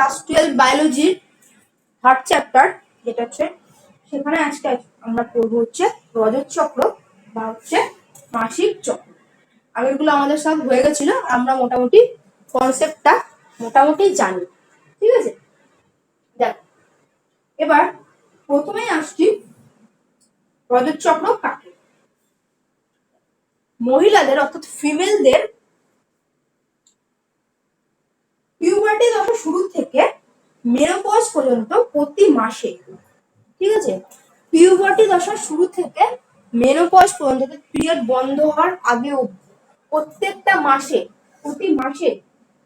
Class 12 বায়োলজির third chapter যেটা হচ্ছে, সেখানে আজকে আমরা পড়বো হচ্ছে রজত চক্র বা হচ্ছে মাসিক চক্র। আগেরগুলো আমাদের সব হয়ে গেছিল, আমরা মোটামুটি কনসেপ্টটা মোটামুটি জানি। ঠিক আছে, দেখ এবার প্রথমেই আসছি রজত চক্র কাকে। মহিলাদের অর্থাৎ ফিমেলদের পিউবার্টি দশা শুরু থেকে মেনোপজ পর্যন্ত প্রতি মাসে, ঠিক আছে, পিউবার্টি দশা শুরু থেকে মেনোপজ পর্যন্ত পিরিয়ড বন্ধ হওয়ার আগে অবধি প্রত্যেকটা মাসে, প্রতি মাসে,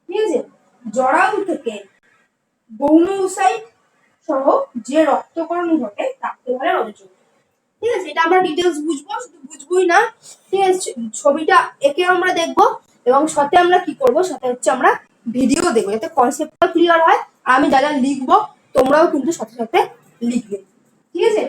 ঠিক আছে, জরায়ু থেকে গৌণসাইট সহ যে রক্তকরণ ঘটে তাকে বলে রজত চক্র। ঠিক আছে, এটা আমরা ডিটেলস বুঝবো, শুধু বুঝবোই না, ঠিক আছে, ছবিটা একে আমরা দেখবো এবং সাথে আমরা কি করব, সাথে হচ্ছে আমরা ভিডিও দেখবো, যাতে কনসেপ্টটা ক্লিয়ার হয়। আমি যা যা লিখবো তোমরাও কিন্তু সাথে সাথে লিখবে। ঠিক আছে,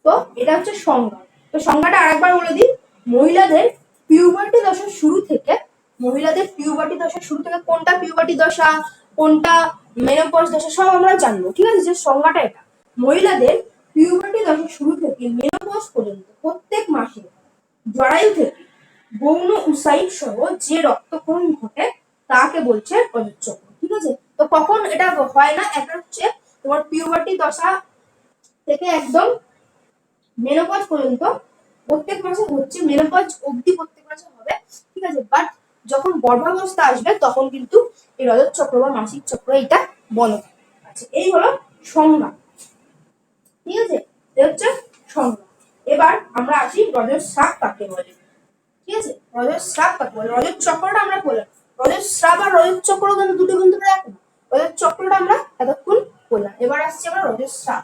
তো এটা হচ্ছে সংজ্ঞা। তো সংজ্ঞাটা আরেকবার বলে দিই। মহিলাদের পিউবার্টি দশার শুরু থেকে, মহিলাদের পিউবার্টি দশার শুরু থেকে কোনটা পিউবার্টি দশা, কোনটা মেনোপজ দশা সব আমরা জানবো। ঠিক আছে, যে সংজ্ঞাটা এটা। মহিলাদের পিউবার্টি দশার শুরু থেকে মেনোপজ পর্যন্ত প্রত্যেক মাসে জরায়ু থেকে গৌণ উসাইট সহ যে রক্তক্ষরণ ঘটে তাকে বলছে রজত চক্র। ঠিক আছে, তো কখন এটা হয় না, এটা হচ্ছে তোমার পিউবার্টি দশা থেকে একদম মেনোপজ পর্যন্ত প্রত্যেক মাসে হচ্ছে, মেনোপজ অবধি প্রত্যেক মাসে হবে। ঠিক আছে, বাট যখন গর্ভাবস্থা আসবে তখন কিন্তু এই রজত চক্র বা মাসিক চক্র এটা বন্ধ থাকে। আচ্ছা, এই হলো সংজ্ঞা। ঠিক আছে, এই হচ্ছে সংজ্ঞা। এবার আমরা আসি রজস্রাব কাকে বলে। ঠিক আছে, রজস্রাব কাকে বলে, রজত চক্রটা আমরা বললাম। রজস্রাব আর রজত চক্র কিন্তু দুটো কিন্তু এক না। রজত চক্রটা আমরা এতক্ষণ বললাম, এবার আসছি আমরা রজস্রাব।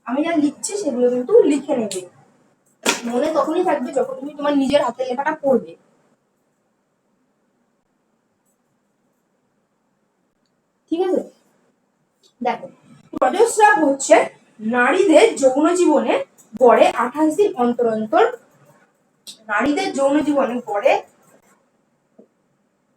আমি যা লিখছি সেগুলো কিন্তু লিখে নেবে, মনে তখনই থাকবে যখন তুমি তোমার নিজের হাতে লেখাটা পড়বে। ঠিক আছে, দেখো রজস্রাব হচ্ছে নারীদের যৌন জীবনে গড়ে 28 দিন অন্তর অন্তর, নারীদের যৌন জীবনে গড়ে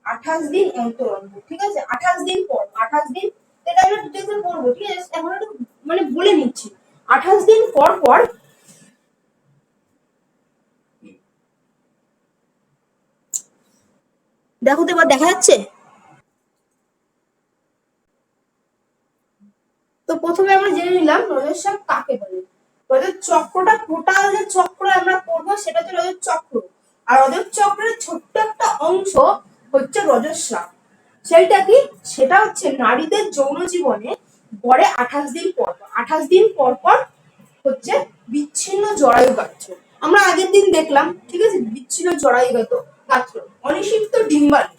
28 দিন অন্তর অন্তর। ঠিক আছে, 28 দিন পর, 28 দিন এটা আমরা ডিটেইলসে পড়বো। ঠিক আছে, এখন একটু মানে বলে নিচ্ছি। 28 দিন পর পর দেখো তো এবার দেখা যাচ্ছে। তো প্রথমে আমরা জেনে নিলাম রজস্রাব কাকে বলে। রজত চক্রটা, টোটাল যে চক্র আমরা পড়বো সেটা হচ্ছে রজত চক্র। আর রজত চক্রের ছোট্ট একটা অংশ হচ্ছে রজস্রাব। সেইটা কি, সেটা হচ্ছে নারীদের যৌন জীবনে গড়ে 28 দিন পর, 28 দিন পর পর হচ্ছে বিচ্ছিন্ন জরায়ু গাত্র। আমরা আগের দিন দেখলাম, ঠিক আছে, বিচ্ছিন্ন জরায়ু গাত্র, অনিষিক্ত ডিম্বাণু।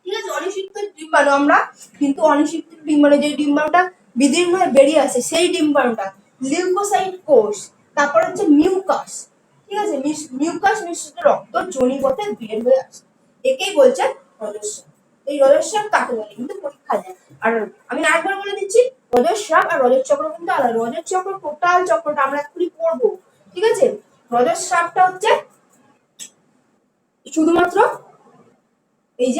ঠিক আছে, অনিষিক্ত ডিম্বাণু আমরা কিন্তু অনিষিক্ত ডিম্বাণু, যে ডিম্বাণুটা বিদীর্ণ হয়ে বেরিয়ে আসে সেই ডিম্বাণুটা লিউকোসাইট কোষ, তারপর হচ্ছে মিউকাস। ঠিক আছে, মিউকাস মিশ্রিত রক্ত যোনিপথে বের হয়ে আসে, একেই বলছে রজস্রাব। এই রজস্রাব কাকে বলে কিন্তু পরীক্ষা দেয়। আর আমি আরেকবার বলে দিচ্ছি, রজস্রাব আর রজত চক্র কিন্তু আলাদা। রজত চক্র টোটাল চক্রটা আমরা এক্ষুনি পড়বো। ঠিক আছে, রজস্রাবটা হচ্ছে শুধুমাত্র এই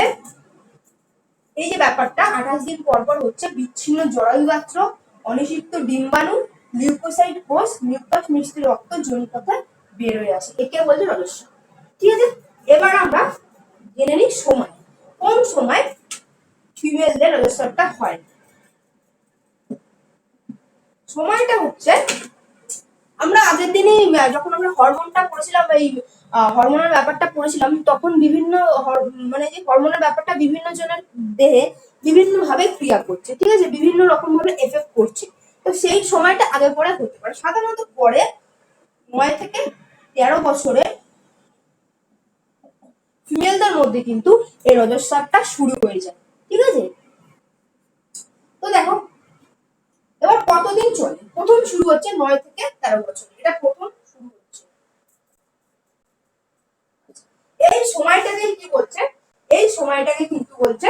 যে ব্যাপারটা 28 দিন পর পর হচ্ছে বিচ্ছিন্ন জরায়ু গাত্র, অনিষিক্ত ডিম্বাণু, লিউকোসাইট কোষ, মিউকাস মিশ্রিত রক্ত যোনিপথে বের হয়ে আসে, একে বলছে রজস্রাব। ঠিক আছে, এবার আমরা জেনে নিই সময়, কোন সময় ফিমেলদের রজস্রাবটা হয়। সময়টা হচ্ছে, আমরা আগের দিনই যখন আমরা হরমোনটা পড়েছিলাম, এই হরমোনের ব্যাপারটা পড়েছিলাম, তখন বিভিন্ন মানে যে হরমোনের ব্যাপারটা বিভিন্ন জনের দেহে বিভিন্ন ভাবে ক্রিয়া করছে। ঠিক আছে, বিভিন্ন রকম ভাবে এফেক্ট করছে। তো সেই সময়টা আগে পরে হতে পারে, সাধারণত পরে 9 থেকে 13 বছরে ফিমেলদের মধ্যে কিন্তু এই রজস্রাবটা শুরু হয়ে যায়। ঠিক আছে, তো দেখো এবার কতদিন চলে। প্রথম শুরু হচ্ছে 9 থেকে 13 বছর, এটা প্রথম শুরু হচ্ছে। এই সময়টাকে কি বলছে, এই সময়টাকে কিন্তু বলছে,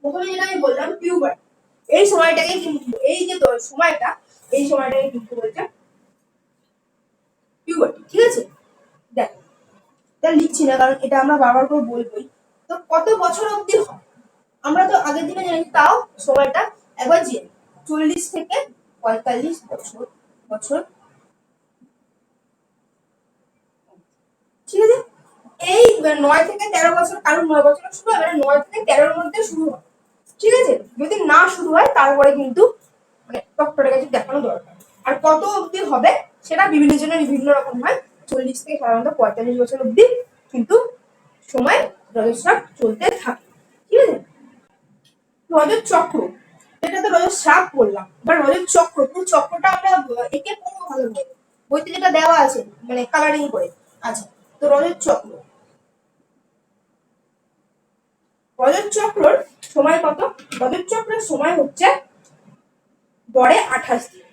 প্রথমে যেটা আমি বললাম পিউবার্টি, এই সময়টাকে কিন্তু, এই যে সময়টা, এই সময়টাকে কিন্তু বলছে পিউবার্টি। ঠিক আছে, দেখো এটা লিখছি না কারণ এটা আমরা বারবার করে বলবোই। তো কত বছর অবধি হয় আমরা তো আগের দিনে জানি, তাও সময়টা একবার জেনে 40 থেকে 45 বছর বছর ঠিক আছে। এই 9 থেকে 13 বছর, কারণ 9 বছর শুরু হবে না, 9 থেকে 13-র মধ্যে শুরু হয়, ঠিক আছে। যদি না শুরু হয় তারপরে কিন্তু মানে ডক্টরের কাছে দেখানো দরকার। আর কত অবধি হবে সেটা বিভিন্ন জনের বিভিন্ন রকম হয়। 40 থেকে সাধারণত 45 বছর অবধি কিন্তু সময় রজস্রাব চলতে থাকে, ঠিক আছে। রজত চক্র, এটা তো রজত শ্রাপ বললাম, এবার রজত চক্র, পুরো চক্রটা আমরা একে পড়বো ভালো করে, বইতে যেটা দেওয়া আছে মানে কালারিং করে। আচ্ছা, তো রজত চক্র, রজত চক্রর সময় কত? রজত চক্রের সময় হচ্ছে গড়ে 28 দিন,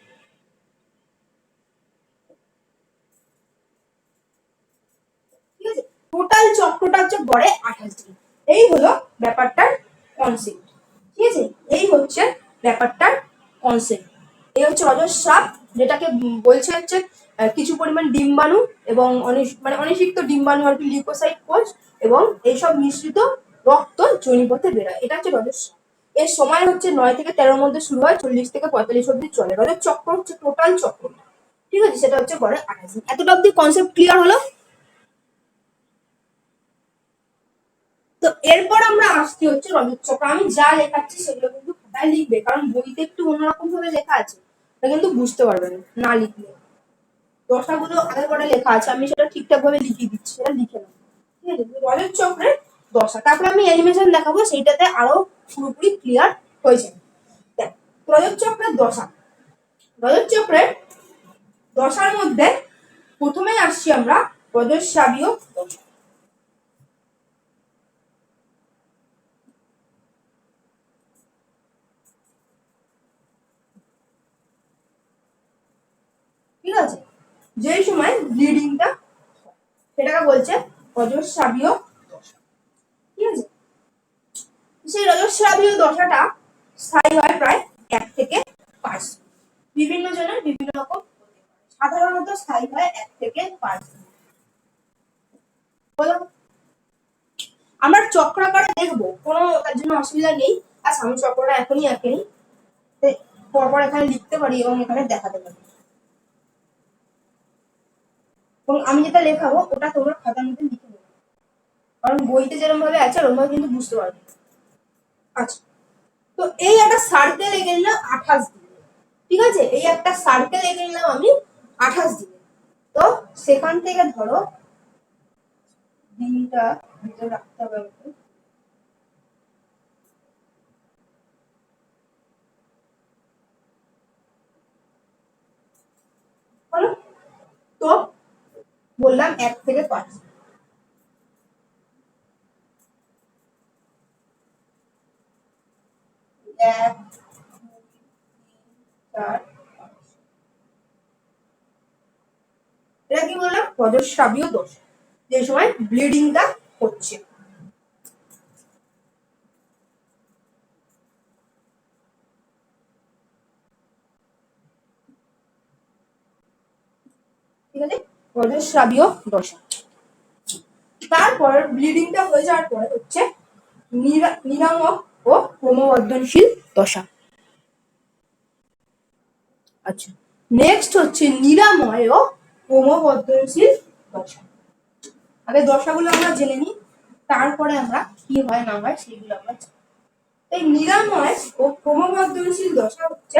ঠিক আছে। টোটাল চক্রটা হচ্ছে গড়ে 28 দিন। এই হলো ব্যাপারটার কনসেপ্ট, ঠিক আছে। এই হচ্ছে ব্যাপারটার কনসেপ্ট। এই হচ্ছে রজস্রাব, যেটাকে বলছে হচ্ছে কিছু পরিমাণ ডিম্বাণু এবং মানে অনিষিক্ত ডিম্বাণু আর কি, লিউকোসাইট কোষ এবং এইসব মিশ্রিত রক্ত যোনিপথে বেরোয়, এটা হচ্ছে রজস্রাব। এর সময় হচ্ছে 9 থেকে 13-র মধ্যে শুরু হয়, 40 থেকে 45 অব্দি চলে। রজত চক্র হচ্ছে টোটাল চক্র, ঠিক আছে, সেটা হচ্ছে গড়ে 28 দিন। এতটা অব্দি কনসেপ্ট ক্লিয়ার হলো? তো এরপর আমরা আসছি হচ্ছে রজত চক্র। আমি যা লেখাচ্ছি সেগুলো কিন্তু খাতায় লিখবে, কারণ বইতে একটু অন্যরকম ভাবে লেখা আছে, এটা কিন্তু বুঝতে পারবে না লিখলে। দশাগুলো আগে পরে লেখা আছে, আমি সেটা ঠিকঠাক ভাবে লিখে দিচ্ছি, সেটা লিখে নাও, ঠিক আছে। রজত চক্রের দশা, তারপর আমি অ্যানিমেশন দেখাবো, সেইটাতে আরো পুরোপুরি ক্লিয়ার হয়েছে। দেখ, রজত চক্রের দশা, রজত চক্রের দশার মধ্যে প্রথমে আসছি আমরা রজস্রাবীয় দশা, ঠিক আছে। যেই সময় ব্লিডিংটা সেটাকে বলছে রজস্রাবীয় দশা, ঠিক আছে। সেই রজস্রাবীয় দশাটা স্থায়ী হয় প্রায় 1 থেকে 5 দিন। বিভিন্ন জনের বিভিন্ন রকম, সাধারণত স্থায়ী হয় 1 থেকে 5 দিন। বলো, আমরা চক্রাকারে দেখবো, কোনো তার জন্য অসুবিধা নেই। আচ্ছা, আমি চক্রটা এখনই আঁকিনি, পরপর এখানে লিখতে পারি এবং এখানে দেখাতে পারি, এবং আমি যেটা লেখাবো ওটা তোমার খাতার মধ্যে লিখে নেবে, কারণ বইতে যেরকম ভাবে আছে ওরকম ভাবে কিন্তু বুঝতে পারবে। আচ্ছা, তো এই একটা সার্কেল এঁকে নিলাম 28 দিন, ঠিক আছে। এই একটা সার্কেল এঁকে নিলাম আমি 28 দিনে। তো সেখান থেকে ধরো দিনটা ভিতরে রাখতে হবে আমাকে। বলো, তো বললাম 1 থেকে 5, 1, 2, 3, 4, এটা কি বললাম? রজস্রাবীয় দোষ, যে সময় ব্লিডিংটা হচ্ছে। ঠিক আছে, রজস্রাবীয় দশা। তারপর ব্লিডিংটা হয়ে যাওয়ার পরে হচ্ছে নিরামক ও ক্রমবর্ধনশীল দশা। আচ্ছা, নেক্সট হচ্ছে নিরাময় ও ক্রমবর্ধনশীল দশা। আগে দশাগুলো আমরা জেনে নিই, তারপরে আমরা কি হয় না হয় সেগুলো আমরা জানি। এই নিরাময় ও ক্রমবর্ধনশীল দশা হচ্ছে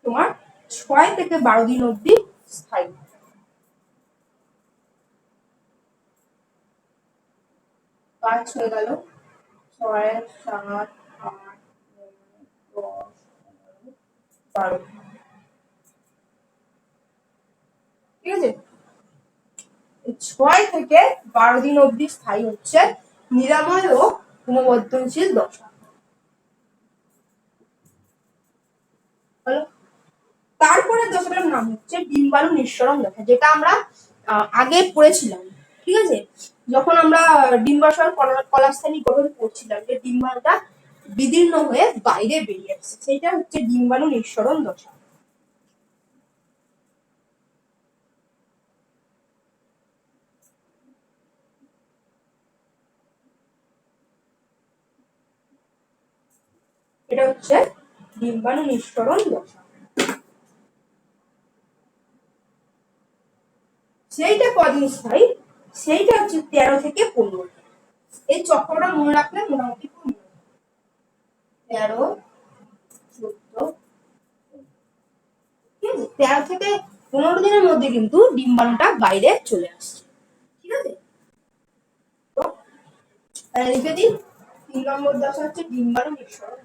তোমার 6 থেকে 12 দিন অবধি স্থায়ী। 5 হয়ে গেল, 6, 7, 8, 9, 10, 12, ঠিক আছে। 6 থেকে 12 দিন অবধি স্থায়ী হচ্ছে নিরাময় ও ক্রমবর্ধনশীল দশা। তারপরে দশাটার নাম হচ্ছে ডিম্বাণু নিঃসরণ দশা, যেটা আমরা আগে পড়েছিলাম, ঠিক আছে। যখন আমরা ডিম্বাশয় কলাস্থানী গঠন করছিলাম, যে ডিম্বাণুটা বিদীর্ণ হয়ে বাইরে বেরিয়ে আসছে, সেইটা হচ্ছে ডিম্বাণু নিঃসরণ দশা। সেটা হচ্ছে ডিম্বাণু নিঃসরণ দশা। সেইটা কদিন স্থায়ী? সেইটা হচ্ছে 13 থেকে 15। এই চক্রটা মনে রাখলে মোটামুটি 13, 14, 13 থেকে 15 দিনের মধ্যে কিন্তু ডিম্বাণুটা বাইরে চলে আসছে। ঠিক আছে, তো লিখে দিন 3 নম্বর দশা হচ্ছে ডিম্বাণু নিঃসরণ।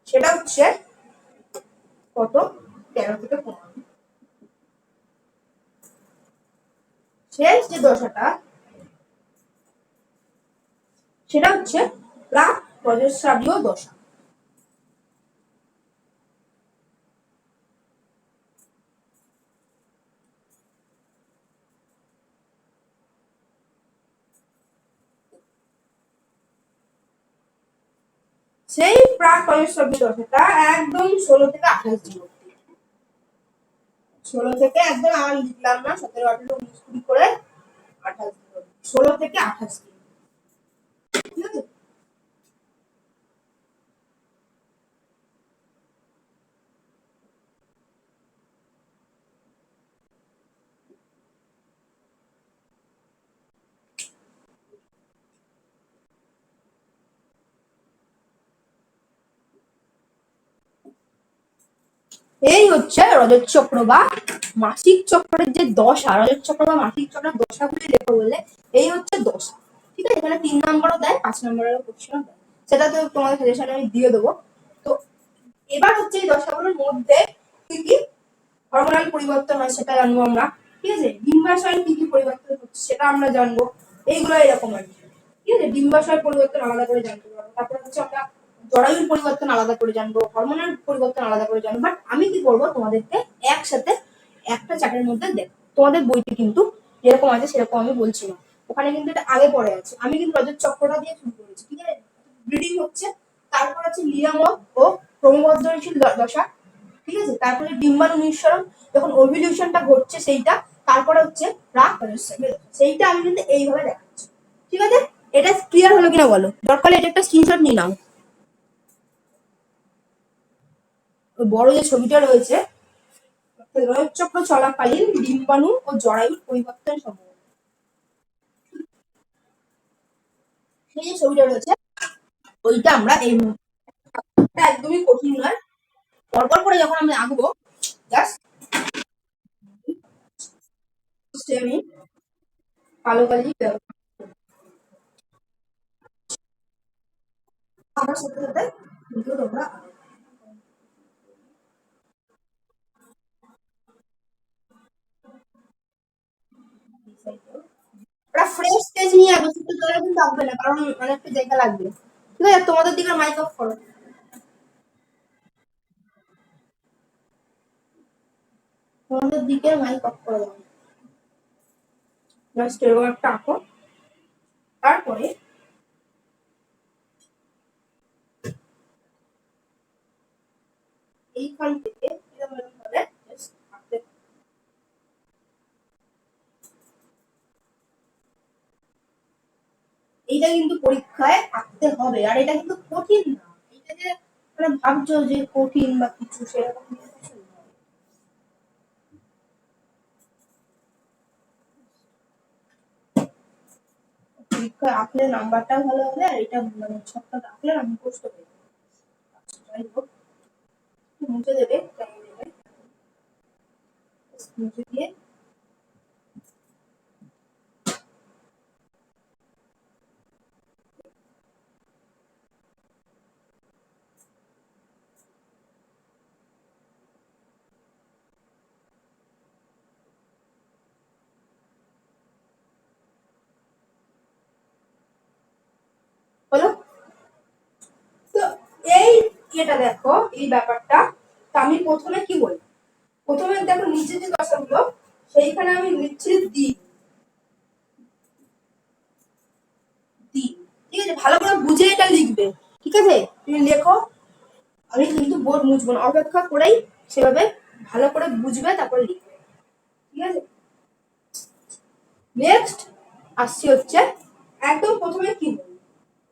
সেটা হচ্ছে কত? 13 থেকে 15। শেষ যে দশাটা সেটা হচ্ছে প্রাক রজস্রাবীয় দশা। সেই প্রাক রজস্রাবীয় দশাটা একদম 16 থেকে 28 দিন অবধি। 16 থেকে একদম আর লিখলাম না, 17, 18, 19, 20 করে 28 দিন অবধি। 16 থেকে 28 দিন। ঠিক আছে, এই হচ্ছে রজত চক্র বা মাসিক চক্রের যে দশা, রজত চক্র বা মাসিক চক্রের দশাগুলি লেখা বললে এই হচ্ছে দশা। ঠিক আছে, এখানে 3 নম্বরও দেয়, 5 নম্বরের কোশ্চেন দেয়, সেটা তো তোমাদের সাজেশনে আমি দিয়ে দেবো। তো এবার হচ্ছে এই দশাগুলোর মধ্যে কি কি হরমোনাল পরিবর্তন হয় সেটা জানবো আমরা। ঠিক আছে, ডিম্বাশয়ের কি কি পরিবর্তন হচ্ছে সেটা আমরা জানবো। এইগুলো এরকম আর কি। ঠিক আছে, ডিম্বাশয়ের পরিবর্তন আলাদা করে জানতে পারবো। তারপর হচ্ছে আমরা জরায়ুর পরিবর্তন আলাদা করে জানবো, হরমোনাল পরিবর্তন আলাদা করে জানবো। বাট আমি কি করবো, তোমাদেরকে একসাথে একটা চার্টের মধ্যে দেখ, তোমাদের বইতে কিন্তু যেরকম আছে সেরকম আমি বলছি না, ওখানে কিন্তু এটা আগে পড়ে আছে। আমি কিন্তু রজত চক্রটা দিয়ে শুরু করেছি। ঠিক আছে, ব্লিডিং হচ্ছে, তারপর আছে নিরাময় ও ক্রমবর্ধনশীল দশা। ঠিক আছে, তারপরে ডিম্বাণু নিঃসরণ, যখন ওভিলিউশনটা ঘটছে সেইটা, তারপরে হচ্ছে প্রাক রজস্রাবীয় দশা। সেইটা আমি কিন্তু এইভাবে দেখাচ্ছি। ঠিক আছে, এটা ক্লিয়ার হলো কিনা বলো, দরকার হলে এটা একটা স্ক্রিনশট নিয়ে নাও। বড় যে ছবিটা রয়েছে, রজতচক্র চলাকালীন ডিম্বাণু ও জরায়ুর পরিবর্তন সমূহ, সেই যে ছবিটা রয়েছে ওইটা আমরা এই মুহূর্তে, একদমই কঠিন নয়, পরপর করে যখন আমি আঁকবো জাস্ট আমি কালো কালি আমার সাথে সাথে কিন্তু তোমরা ওরা ফ্রেশ পেজ নিয়ে আসবে, শুধু জলে কিন্তু আসবে না, কারণ অনেকটা জায়গা লাগবে। ঠিক আছে, তোমাদের দিকে মাইক অফ করো, তোমাদের দিকে মাইক অফ করে দাও। জাস্ট এরকম একটা আঁকো, তারপরে এইখান থেকে এরকম এরকম ভাবে জাস্ট আঁকতে, এইটা কিন্তু পরীক্ষায় আঁকতে হবে, আর এটা কিন্তু কঠিন না। এটা যে মানে ভাবছো যে কঠিন বা কিছু, সেরকম কিছু না। পরীক্ষায় আঁকলে নাম্বারটাও ভালো হবে, আর এটা মানে ছকটা আঁকলে আমি মুখস্থ হয়ে যাবে। আচ্ছা, যাই হোক, মুছে দেবে, কেমন দেবে, মুছে দিয়ে হলো। তো এই এটা দেখো, এই ব্যাপারটা, তো আমি প্রথমে কি বলি, প্রথমে দেখো নিচে যে দশাগুলো, সেইখানে আমি লিখছি দিন দিন। ঠিক আছে, ভালো করে বুঝে এটা লিখবে। ঠিক আছে, তুমি লেখো আমি কিন্তু বোর্ড মুছবো না, অপেক্ষা করেই সেভাবে ভালো করে বুঝবে, তারপর লিখবে। ঠিক আছে, নেক্সট আসছি হচ্ছে একদম প্রথমে কি বলবো,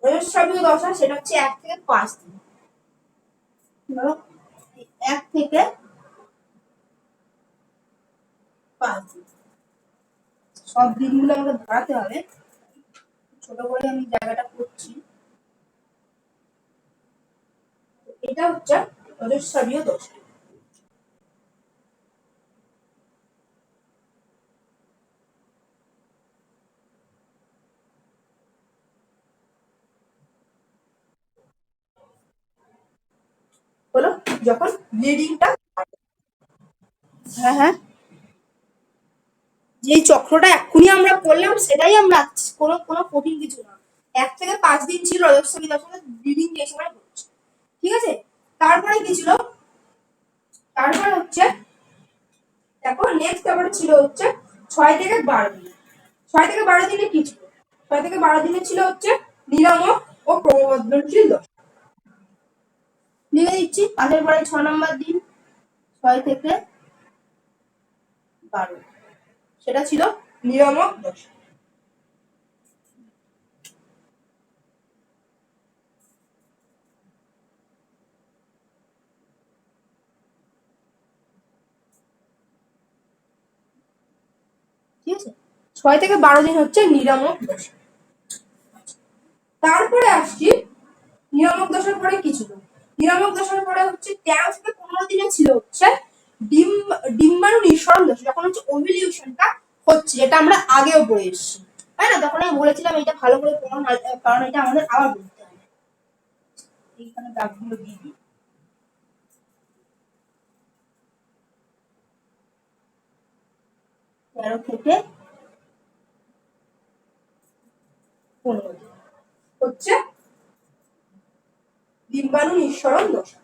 রজস্বাবীয় দশা, সেটা হচ্ছে 1 থেকে 5 দিন। ধরো 1 থেকে 5 দিন, সব দিনগুলো আমাকে ধরাতে হবে, ছোট করে আমি জায়গাটা করছি। এটা হচ্ছে রজস্বাবীয় দশা। হলো যখন ব্লিডিংটা, হ্যাঁ হ্যাঁ, যে চক্রটা এক্ষুনি আমরা করলাম সেটাই আমরা কোনো কোনো কঠিন কিছু না। 1 থেকে 5 দিন ছিল রজস্বাবী দশা, ব্লিডিং যে সময় হচ্ছে। ঠিক আছে, তারপরে কি ছিল, তারপরে হচ্ছে দেখো নেক্সট আবার ছিল হচ্ছে 6 থেকে 12 দিন। 6 থেকে 12 দিনে কি ছিল, 6 থেকে 12 দিনে ছিল হচ্ছে নিরামক ও ক্রমবর্ধনশীল দশা। লিখে দিচ্ছি, পাশের পরে 6 নম্বর দিন 6 থেকে 12, সেটা ছিল নিরামক দশা। ঠিক আছে, 6 থেকে 12 দিন হচ্ছে নিরামক দশা। তারপরে আসছি নিরামক দশার পরে কি ছিল, নিরামক দশার পরে হচ্ছে 13 থেকে 15 দিনে ছিল হচ্ছে ডিম্বাণু নিঃসরণ দশা, যখন হচ্ছে ওভিলিউশনটা হচ্ছে, যেটা আমরা আগেও পড়ে এসেছি, তাই না? তখন আমি বলেছিলাম এটা ভালো করে পড়ো, কারণ এটা আমাদের আবার বলতে হবে। এইখানে দাগগুলো দিয়ে দিই। 13 থেকে 15 দিন হচ্ছে ডিম্বাণু নিঃসরণ দশা।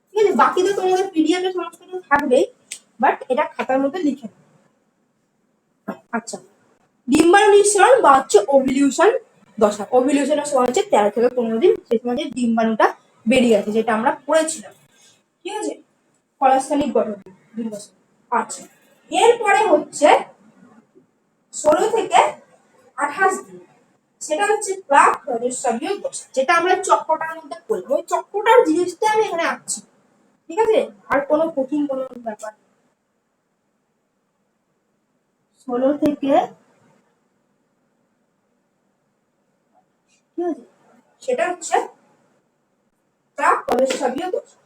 ঠিক আছে, বাকি তো তোমাদের পিডিএফ এ সমস্ত কিছু থাকবেই, বাট এটা খাতার মধ্যে লিখে নাও। আচ্ছা, ডিম্বাণু নিঃসরণ বা হচ্ছে ওভিলিউশন দশা, ওভিলিউশনের সময় হচ্ছে 13 থেকে 15 দিন, সেই সময় যে ডিম্বাণুটা বেরিয়ে আছে, যেটা আমরা পড়েছিলাম। ঠিক আছে, কলাস্থানিক গঠন ডিম্বাশয়। আচ্ছা, এরপরে হচ্ছে 16 থেকে 28 দিন, সেটা হচ্ছে প্রাক রজস্রাবীয় দশা, যেটা আমরা চক্রটার মধ্যে করলাম, ওই চক্রটার জিনিসটা আমি এখানে আঁকছি। ঠিক আছে, আর কোনো কঠিন কোনো ব্যাপার নেই। 16 থেকে, ঠিক আছে, সেটা হচ্ছে প্রাক রজস্রাবীয় দশা।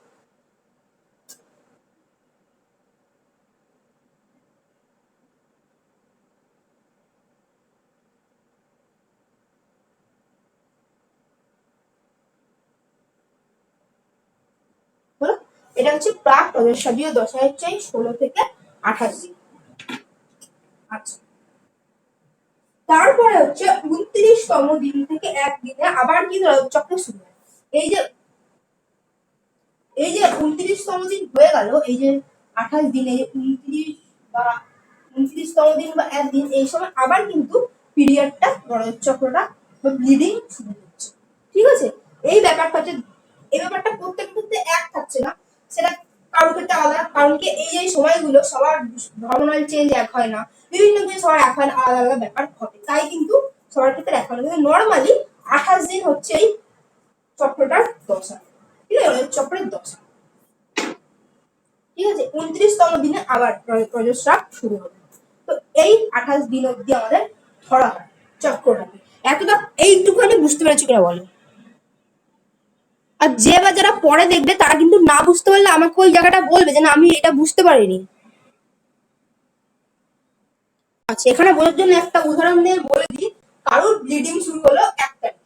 এটা হচ্ছে প্রাক রজস্রাবীয় দশা, হচ্ছে 16 থেকে 28 দিন। আচ্ছা, তারপরে হচ্ছে 29তম দিন থেকে একদিনে আবার কি চক্র শুরু হয়। এই যে 29তম দিন হয়ে গেল, এই যে 28 দিন, এই যে 29 বা 29তম দিন বা একদিন, এই সময় আবার কিন্তু পিরিয়ডটা চক্রটা বা ব্লিডিং শুরু হচ্ছে। ঠিক আছে, এই ব্যাপারটা হচ্ছে, এই ব্যাপারটা প্রত্যেক ক্ষেত্রে এক থাকছে না, সেটা কারোর ক্ষেত্রে আলাদা, কারণ কি এই যে সময়গুলো সবার হরমোনাল চেঞ্জ এক হয় না, বিভিন্ন কিছু সবার এক হয় না, আলাদা আলাদা ব্যাপার ঘটে, তাই কিন্তু সবার ক্ষেত্রে এক হয় না, কিন্তু নর্মালি 28 দিন হচ্ছে এই চক্রটার দশা। ঠিক আছে, চক্রের দশা। ঠিক আছে, 29তম দিনে আবার রজস্রাব শুরু হবে। তো এই 28 দিন অব্দি আমাদের ধরা হয় চক্রটাকে। এতটা এইটুকুনি বুঝতে পেরেছি কিনা বলো? আর যে বা যারা পরে দেখবে তারা কিন্তু না বুঝতে পারলে আমাকে ওই জায়গাটা বলবে যে না আমি এটা বুঝতে পারিনি। আচ্ছা, এখানে বোঝার জন্য একটা উদাহরণ দিয়ে বলে দিই, কারোর ব্লিডিং শুরু হলো 1 তারিখে।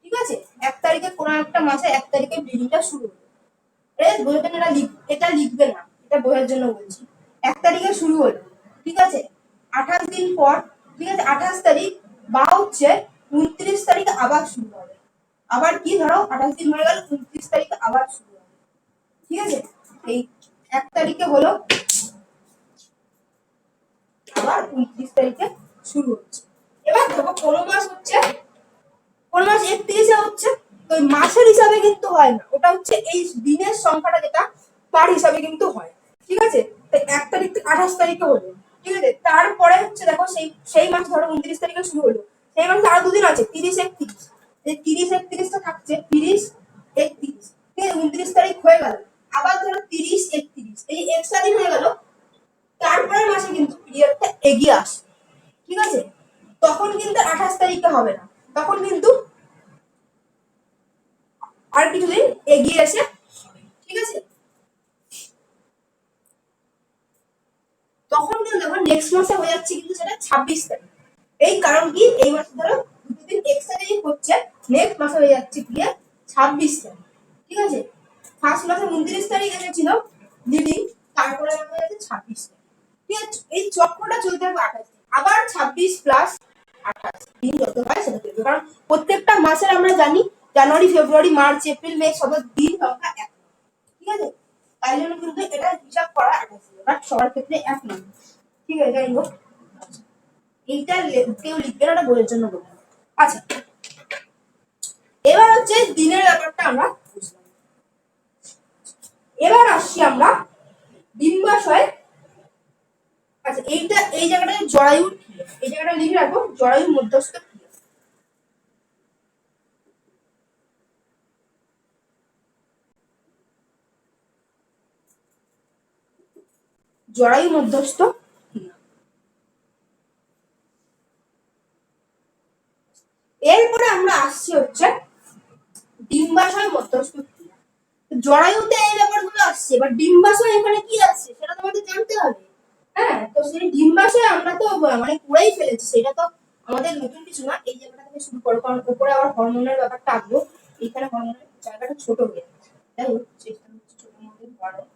ঠিক আছে, 1 তারিখে কোনো একটা মাসে 1 তারিখে ব্লিডিংটা শুরু হলো। বোঝার জন্য এটা লিখবে না, এটা বোঝার জন্য বলছি। 1 তারিখে শুরু হলো, ঠিক আছে, 28 দিন পর, ঠিক আছে, 28 তারিখ বা হচ্ছে 29 তারিখ আবার শুরু হবে। আবার কি ধরো 28 দিন হয়ে গেল, 29 তারিখে আবার শুরু হবে। ঠিক আছে, এই 1 তারিখে হলো, আবার 29 তারিখে শুরু হচ্ছে। এবার দেখো কোনো মাস হচ্ছে, কোন মাস 31-এ হচ্ছে, তো মাসের হিসাবে কিন্তু হয় না, ওটা হচ্ছে এই দিনের সংখ্যাটা যেটা তার হিসাবে কিন্তু হয়। ঠিক আছে, তাই 1 তারিখ থেকে 28 তারিখে হলো। ঠিক আছে, তারপরে হচ্ছে দেখো সেই সেই মাস ধরো 29 তারিখে শুরু হলো, সেই মাসে আরো দুদিন আছে 30-31, এই 30-31টা থাকছে 30-31, ঠিক আছে, 29 তারিখ হয়ে গেল, আবার ধরো 30-31, এই এক্সট্রা দিন হয়ে গেল। তারপরের মাসে কিন্তু পিরিয়ডটা এগিয়ে আসে। ঠিক আছে, তখন কিন্তু 28 তারিখে হবে না, তখন কিন্তু আর কিছুদিন এগিয়ে এসে, ঠিক আছে, তখন কিন্তু দেখো নেক্সট মাসে হয়ে যাচ্ছে কিন্তু সেটা 26 তারিখ। এই কারণ কি, এই মাসে ধরো দুদিন এক্সট্রা তারিখ হচ্ছে, নেক্সট মাসে হয়ে যাচ্ছে কি 26 তারিখ। ঠিক আছে, ফার্স্ট মাসে 29 তারিখ এসেছিল লিডিং, তারপরে হয়ে যাচ্ছে 26 তারিখ। ঠিক আছে, এই চক্রটা চলতে থাকবে 28 দিন, আবার 26 প্লাস 28 দিন যত হয় সেটা চলবে, কারণ প্রত্যেকটা মাসের আমরা জানি জানুয়ারি, ফেব্রুয়ারি, মার্চ, এপ্রিল, মে সব দিন সংখ্যা এক। ঠিক আছে, তাই জন্য কিন্তু এটা হিসাব করা 28 দিন, বাট সবার ক্ষেত্রে এক নয়। ঠিক আছে, যাই হোক, এইটা কেউ লিখবে না, ওটা বইয়ের জন্য বলবো। আচ্ছা, এবার হচ্ছে দিনের ব্যাপারটা আমরা বুঝলাম। এবার আসছি আমরা ডিম্বাশয়। আচ্ছা, এইটা এই জায়গাটা জরায়ু, এই জায়গাটা লিখে রাখো, জরায়ু মধ্যস্থ ক্রিয়া। জরায়ু মধ্যস্থ ক্রিয়া। এরপরে আমরা আসছি হচ্ছে ডিম্বাশয় মধ্যস্থ ক্রিয়া। জরায়ুতে এই ব্যাপারগুলো আসছে, এবার ডিম্বাশয় এখানে কি আসছে সেটা তোমাদের জানতে হবে। হ্যাঁ, তো সেই ডিম্বাশয় আমরা তো মানে পুরাই ফেলেছি, সেটা তো আমাদের নতুন কিছু না। এই জায়গাটা থেকে শুরু করো, কারণ উপরে আবার হরমোনের ব্যাপারটা আসলো, এখানে হরমোনের জায়গাটা ছোট হয়ে যাচ্ছে। যাই হোক, চেষ্টা করছি ছোটের মধ্যে পড়ার।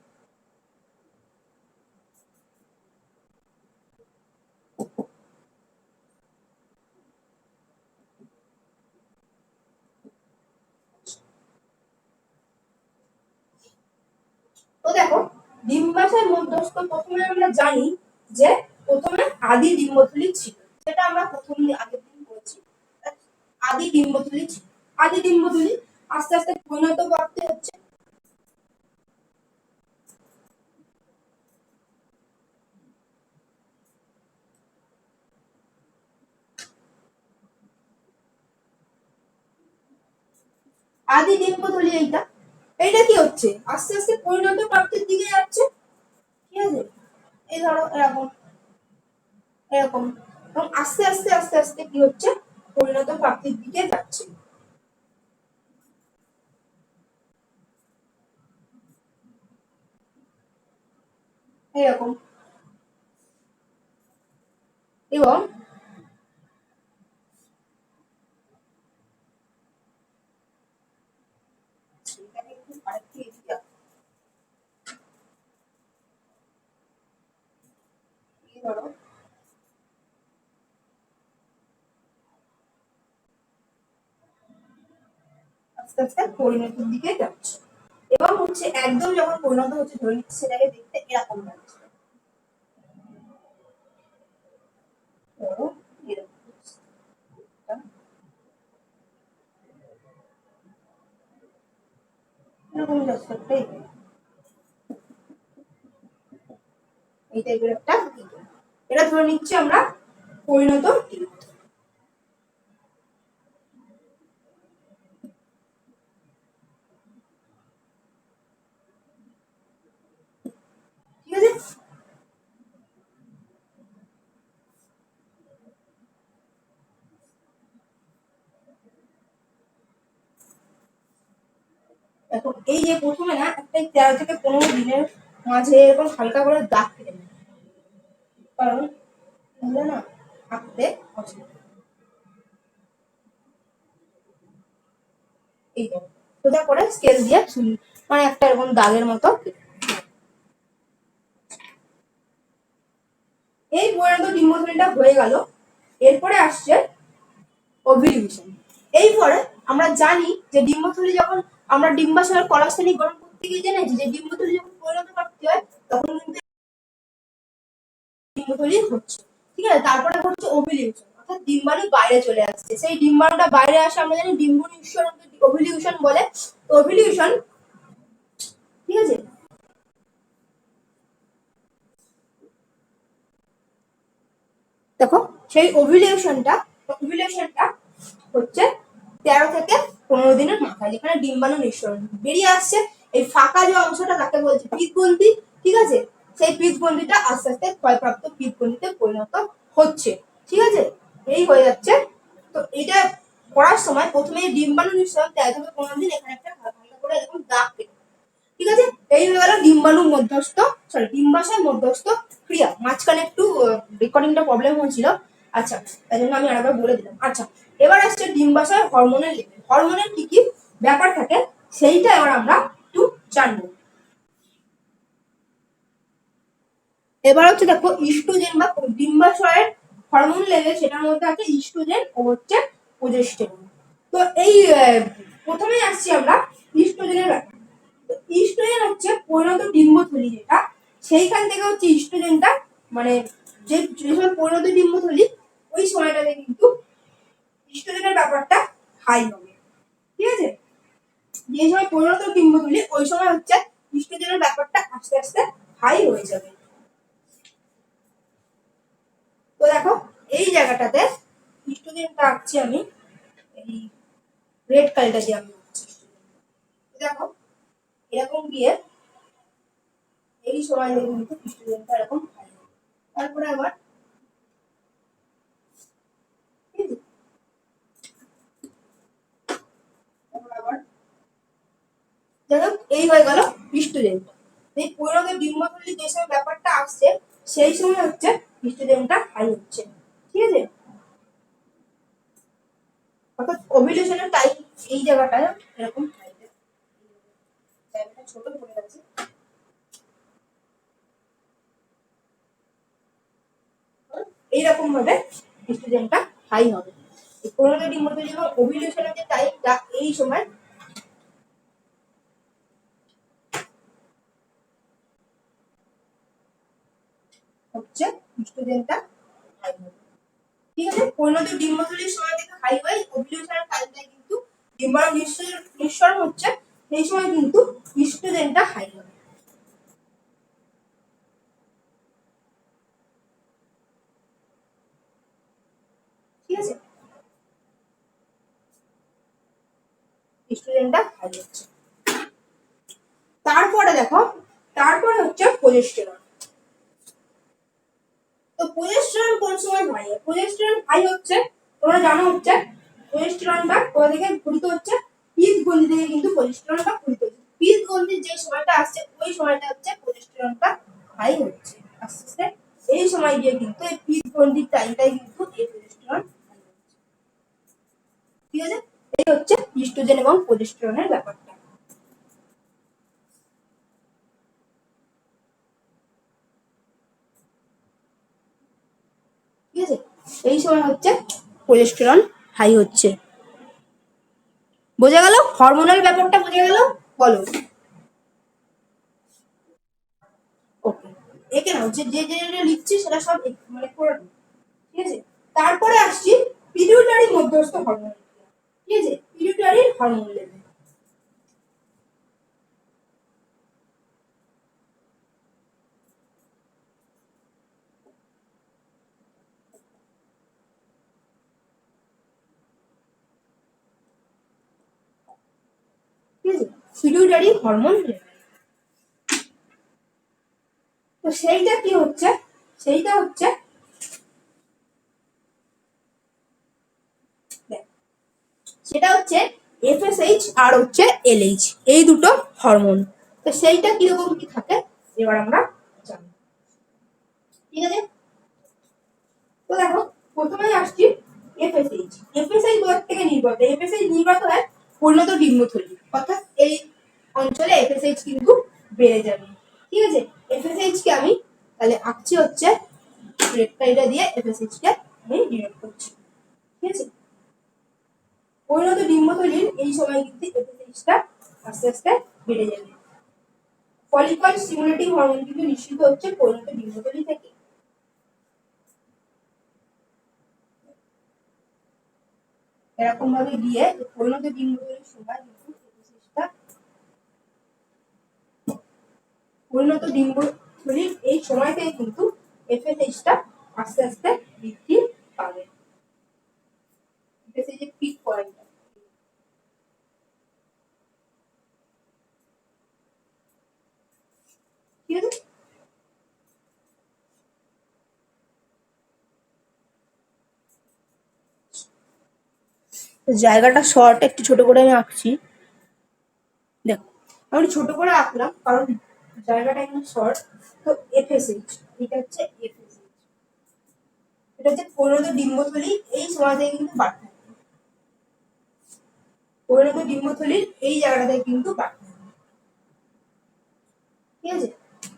তো দেখো, ডিম্বাশয় মধ্যস্থ প্রথমে আমরা জানি যে প্রথমে আদি ডিম্বথলি ছিল, সেটা আমরা প্রথম আগের দিন বলেছি। আদি ডিম্বথলি ছিল, আদি ডিম্বথলি আস্তে আস্তে পরিণত প্রাপ্তি হচ্ছে। আদি ডিম্বথলি এইটা, এইটা কি হচ্ছে আস্তে আস্তে পরিণত প্রাপ্তির দিকে যাচ্ছে। ঠিক আছে, এই ধরো এরকম এরকম, এবং আস্তে আস্তে আস্তে আস্তে কি হচ্ছে পরিণত প্রাপ্তির দিকে যাচ্ছে। এরকম, এবং আস্তে আস্তে পরিণতির দিকে যাচ্ছে, এবং হচ্ছে একদম যখন পরিণত হচ্ছে ধরে নিচ্ছে সেটাকে দেখতে এরকম লাগছে। তো এরকম যাচ্ছে একটাই, এই টাইপের একটা, এটা ধরে নিচ্ছি আমরা পরিণত ক্রিয়া। ঠিক আছে, দেখো এই যে প্রথমে না একটা 13 থেকে 15 দিনের মাঝে এরকম হালকা করে দাগ কেটে নেবে, কারণ এগুলো না আঁকতে অসুবিধা। এই যে সোজা করে স্কেল দিয়ে মানে একটা এরকম দাগের মতো এই পর্যন্ত ডিমোশনটা হয়ে গেল। এরপরে আসছে ওভিলিউশন। এই পরে আমরা জানি যে ডিম্বথলি যখন আমরা ডিম্বাশয়ের কলাশ্রেণী গঠন করতে গিয়ে জেনেছি যে ডিম্বথলি যখন পরিণত প্রাপ্তি হয় তখন কিন্তু ডিম্বথলি হচ্ছে, ঠিক আছে। তারপরে হচ্ছে ওভিলিউশন, অর্থাৎ ডিম্বাণু বাইরে চলে আসছে। সেই ডিম্বাণুটা বাইরে আসে আমরা জানি ডিম্ব নিঃসরণকে ওভিলিউশন বলে। তো ওভিলিউশন, ঠিক আছে, দেখো সেই ওভিলিউশনটা হচ্ছে 13 থেকে 15 দিনের মাথায়, যেখানে ডিম্বাণু নিঃসরণ বেরিয়ে আসছে। এই ফাঁকা যে অংশটা তাকে বলছে পিতগ্রন্থি, ঠিক আছে। সেই পিতগ্রন্থিটা আস্তে আস্তে ক্ষয়প্রাপ্ত পিতগ্রন্থিতে পরিণত হচ্ছে, ঠিক আছে। এই হয়ে যাচ্ছে। তো এটা করার সময় প্রথমে ডিম্বাণু নিঃসরণ 13 থেকে 15 দিন, এখানে একটা হালকা করে এরকম দাগ কেটে, ঠিক আছে। এই হয়ে গেল ডিম্বাণু মধ্যস্থ, ডিম্বাশয় মধ্যস্থ ক্রিয়া। মাঝখানে একটু রেকর্ডিংটা প্রবলেম হয়েছিল, আচ্ছা, তাই জন্য আমি আরেকবার বলে দিলাম। আচ্ছা, এবার আসছে ডিম্বাশয় হরমোনের লেভেল। হরমোনের কি কি ব্যাপার থাকে সেইটা এবার আমরা একটু জানবো। এবার হচ্ছে দেখো ইস্ট্রোজেন বা ডিম্বাশয়ের হরমোন লেভেল, সেটার মধ্যে আছে ইস্ট্রোজেন ও হচ্ছে প্রোজেস্টেরন। তো এই প্রথমেই আসছি আমরা ইস্ট্রোজেনের ব্যাপার। ইস্ট্রোজেন হচ্ছে পরিণত ডিম্বথলি, যেটা সেইখান থেকে হচ্ছে ইস্ট্রোজেনটা, মানে যে সময় পরিণত ডিম্বথলি ওই সময়টাতে কিন্তু ইস্ট্রোজেনের ব্যাপারটা হাই হবে, ঠিক আছে। যে সময় পরিণত ডিম্বথলি ওই সময় হচ্ছে ইস্ট্রোজেনের ব্যাপারটা আস্তে আস্তে হাই হয়ে যাবে। তো দেখো এই জায়গাটাতে ইস্ট্রোজেনটা আঁকছি আমি, এই রেড কালারটা দিয়ে আমি দেখো এরকম গিয়ে এই সময় কিন্তু ইস্ট্রোজেনটা এরকম হাই হবে। তারপরে আবার এই হয়ে গেল ইস্ট্রোজেনটা। এই পরিণত ডিম্বথলি যে সময় ব্যাপারটা আসছে সেই সময় হচ্ছে ইস্ট্রোজেনটা হাই হচ্ছে, ঠিক আছে। অর্থাৎ ওভিলেশনের টাইম এই জায়গাটায় এরকম জায়গাটা ছোট পড়ে যাচ্ছে, এইরকম ভাবে ইস্ট্রোজেনটা হাই হবে। পরিণত ডিম্বথলি এবং ওভিলেশনের যে টাইমটা এই সময় হচ্ছে ইস্ট্রোজেনটা হাই হবে, ঠিক আছে। পরিণত ডিম্বথলির সময় থেকে হাই হয়, ওভিলেশনের টাইমটা কিন্তু ডিম্বাণু নিঃসরণ হচ্ছে সেই সময় কিন্তু ইস্ট্রোজেনটা হাই হবে, ঠিক আছে। ইস্ট্রোজেনটা হাই হচ্ছে। তারপরে দেখো, তারপরে হচ্ছে প্রোজেস্টেরন। তো প্রোজেস্টেরন কোন সময় হাই হয়? প্রোজেস্টেরন হাই হচ্ছে, তোমরা জানো হচ্ছে প্রোজেস্টেরনটা কোথা থেকে ঘটিত হচ্ছে? পিত্তগ্রন্থি থেকে কিন্তু প্রোজেস্টেরনটা ঘটিত হচ্ছে। পিত্তগ্রন্থির যে সময়টা আসছে ওই সময়টা হচ্ছে প্রোজেস্টেরনটা হাই হচ্ছে আস্তে আস্তে। এই সময় গিয়ে কিন্তু এই পিত্তগ্রন্থির টাইমটাই কিন্তু এই প্রোজেস্টেরন হাই হচ্ছে, ঠিক আছে। এই হচ্ছে ইস্ট্রোজেন এবং প্রোজেস্টেরনের ব্যাপারটা, ঠিক আছে। এই সময় হচ্ছে প্রোজেস্টেরন হাই হচ্ছে। বোঝা গেল হরমোনাল ব্যাপারটা? বোঝা গেল? বলো। ওকে, একে নাও, যে যে যেটা লিখছি সেটা সব মানে করে নাও, ঠিক আছে। তারপরে আসছি পিটিউটারি মধ্যস্থ হরমোন, ঠিক আছে, পিটিউটারি হরমোন লেভেল। ঠিক আছে, পিটিউটারি হরমোন লেভেল। তো সেইটা কি হচ্ছে? সেইটা হচ্ছে সেটা হচ্ছে এফএসএইচ আর হচ্ছে এলএইচ, এই দুটো হরমোন। তো সেইটা কিরকম কি থাকে এবার আমরা জানি, ঠিক আছে। তো দেখো প্রথমে আসছি এফএসএইচ। এফএসএইচ কোথা থেকে নির্গত? এফএসএইচ নির্গত হয় পরিণত ডিম্বথলি, অর্থাৎ এই অঞ্চলে এফএসএইচ কিন্তু বেড়ে যাবে, ঠিক আছে। এফএসএইচ কে আমি তাহলে আঁকছি হচ্ছে রেড কালারটা দিয়ে, এফএসএইচ কে আমি ডিনোট করছি, ঠিক আছে। পরিণত ডিম্বথলির এই সময় কিন্তু এফএসএইচটা আস্তে আস্তে বেড়ে যাবে। ফলিকল স্টিমুলেটিং হরমোন কিন্তু নিঃসৃত হচ্ছে পরিণত ডিম্বথলি থেকে। এরকম ভাবে গিয়ে পরিণত ডিম্বথলির সময় কিন্তু এফএসএইচটা, পরিণত ডিম্বথলির এই সময় থেকে কিন্তু এফএসএইচটা আস্তে আস্তে বৃদ্ধি পাবে। এফএসএইচ এর পিক পয়েন্ট, ঠিক আছে। জায়গাটা শর্ট, একটু ছোট করে আমি আঁকছি। দেখো আমি ছোট করে আঁকলাম কারণ জায়গাটা একদম শর্ট। তো এফএসএইচ, এটা হচ্ছে এফএসএইচ, এটা হচ্ছে পরিণত ডিম্বথলি এই সময় থেকে কিন্তু বাড়তে থাকে। পরিণত ডিম্বথলির এই জায়গাটাতে কিন্তু বাড়তে থাকে, ঠিক আছে।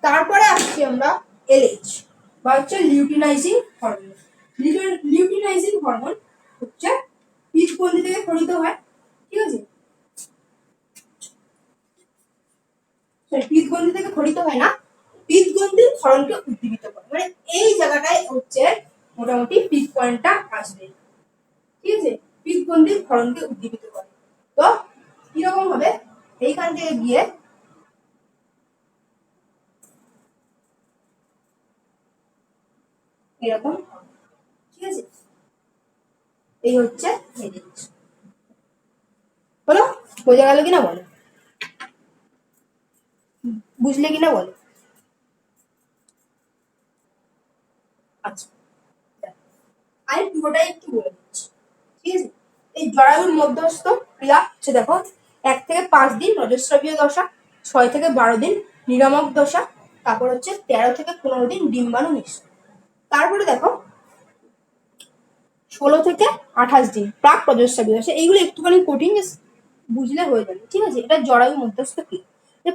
তারপরে আসছি আমরা এলএইচ বা হচ্ছে লিউটিনাইজিং হরমোন। লিউটিনাইজিং হরমোন হচ্ছে পিত্তগ্রন্থি থেকে ক্ষরিত হয়, ঠিক আছে। পিত্তগ্রন্থি থেকে ক্ষরিত হয় না, পিত্তগ্রন্থির ক্ষরণকে উদ্দীপিত করে, মানে এই জায়গাটায় হচ্ছে মোটামুটি পিক পয়েন্টটা আসবে, ঠিক আছে। পিত্তগ্রন্থির ক্ষরণকে উদ্দীপিত করে। তো কিরকম হবে, এইখান থেকে গিয়ে এরকম, ঠিক আছে। এই হচ্ছে এলএইচ। বলো বোঝা গেল কিনা বলো, বুঝলে কিনা বলো। আচ্ছা আমি পুরোটাই একটু বলে দিচ্ছি, ঠিক আছে। এই জরায়ুর মধ্যস্থ ক্রিয়া হচ্ছে দেখো 1 থেকে 5 দিন রজস্রাবীয় দশা, 6 থেকে 12 দিন নিরামক দশা, তারপর হচ্ছে 13 থেকে 15 দিন ডিম্বাণু নিঃসরণ, তারপরে দেখো 16 থেকে 28 দিন প্রাক রজস্রাবীয় দশা। এইগুলো একটুখানি কঠিন, বুঝলে হয়ে যাবে, ঠিক আছে। এটা জরায়ু মধ্যস্থ ক্রিয়া,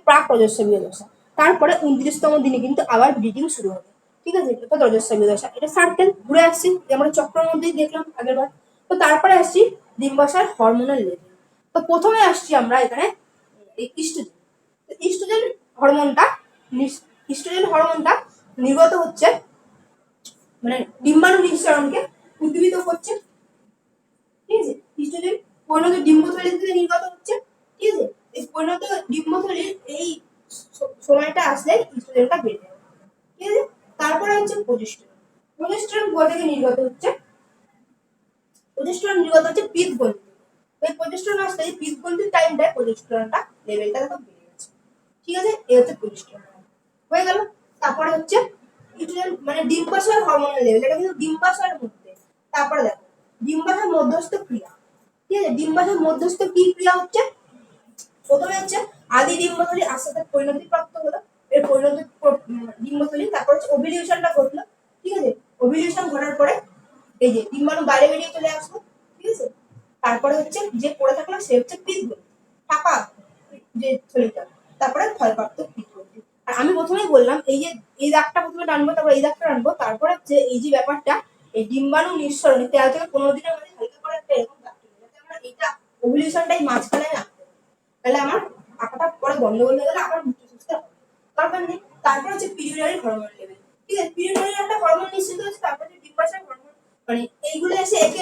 প্রাক রজস্রাবীয় দশা। তারপরে 29তম দিনে কিন্তু আবার ব্লিডিং শুরু হবে, ঠিক আছে। এটা রজস্রাবীয় দশা, এটা সার্কেল ঘুরে আসছি, আমরা চক্রের মধ্যেই দেখলাম আগের বার। তো তারপরে আসছি ডিম্বাশয়ের হরমোনাল লেভেল। তো প্রথমে আসছি আমরা এখানে এই ইস্ট্রোজেন। ইস্ট্রোজেন হরমোনটা, ইস্ট্রোজেন হরমোনটা নির্গত হচ্ছে, মানে ডিম্বাণু নিঃসরণকে উদ্দীপিত করছে, ঠিক আছে। ইস্ট্রোজেন পরিণত ডিম্বথলি থেকে নির্গত হচ্ছে, ঠিক আছে। এই পরিণত ডিম্বথলির এই সময়টা আসলে ইস্ট্রোজেনটা বেড়ে যাবে, ঠিক আছে। তারপরে হচ্ছে প্রোজেস্টেরন। প্রোজেস্টেরন কোথা থেকে নির্গত হচ্ছে, প্রোজেস্টেরন নির্গত হচ্ছে পিত্তগ্রন্থি। এই প্রোজেস্টেরন আসলে এই পিত্তগ্রন্থির টাইমটায় প্রোজেস্টেরনটা লেভেলটা দেখো বেড়ে গেছে, ঠিক আছে। এই হচ্ছে প্রোজেস্টেরন হয়ে গেল। তারপরে হচ্ছে ইস্ট্রোজেন মানে ডিম্বাশয়ের হরমোনাল লেভেল, এটা কিন্তু ডিম্বাশয়ের মধ্যে। তারপরে দেখো ডিম্বাশয় মধ্যস্থ ক্রিয়া, ঠিক আছে। ডিম্বাশয় মধ্যস্থ কি ক্রিয়া হচ্ছে, প্রথমে হচ্ছে আদি ডিম্বথলি আস্তে আস্তে পরিণতি প্রাপ্ত হলো, এর পরিণত ডিম্বথলি, তারপর হচ্ছে ওভিলিউশনটা ঘটলো, ঠিক আছে। ওভিলিউশন ঘটার পরে এই যে ডিম্বাণু বাইরে বেরিয়ে চলে আসলো, ঠিক আছে। তারপরে হচ্ছে যে পড়ে থাকলো সে হচ্ছে পিত্তগ্রন্থি, ফাঁকা যে থলিটা, তারপরে ক্ষয়প্রাপ্ত পিত্তগ্রন্থি। আর আমি প্রথমেই বললাম এই যে এই দাগটা প্রথমে টানবো, তারপর এই দাগটা টানবো, তারপরে হচ্ছে এই যে ব্যাপারটা এই ডিম্বাণু নিঃসরণে 13 থেকে 15 দিনের মধ্যে হালকা করে একটা এরকম দাগ টানবো, যাতে আমরা এইটা ওভিলিউশনটাই মাঝখানে রাখতে পারি। তাহলে আমার আঁকাটা পরে গন্ডগোল হয়ে গেলে আবার মুছে সুছতে হবে, দরকার নেই। তারপর হচ্ছে পিরিয়ডারি হরমোন লেভেল, ঠিক আছে। পিরিয়ডারি একটা হরমোন নিঃসৃত হচ্ছে, তারপর যে ডিম্বাশয় হরমোন, মানে এইগুলো এসে একে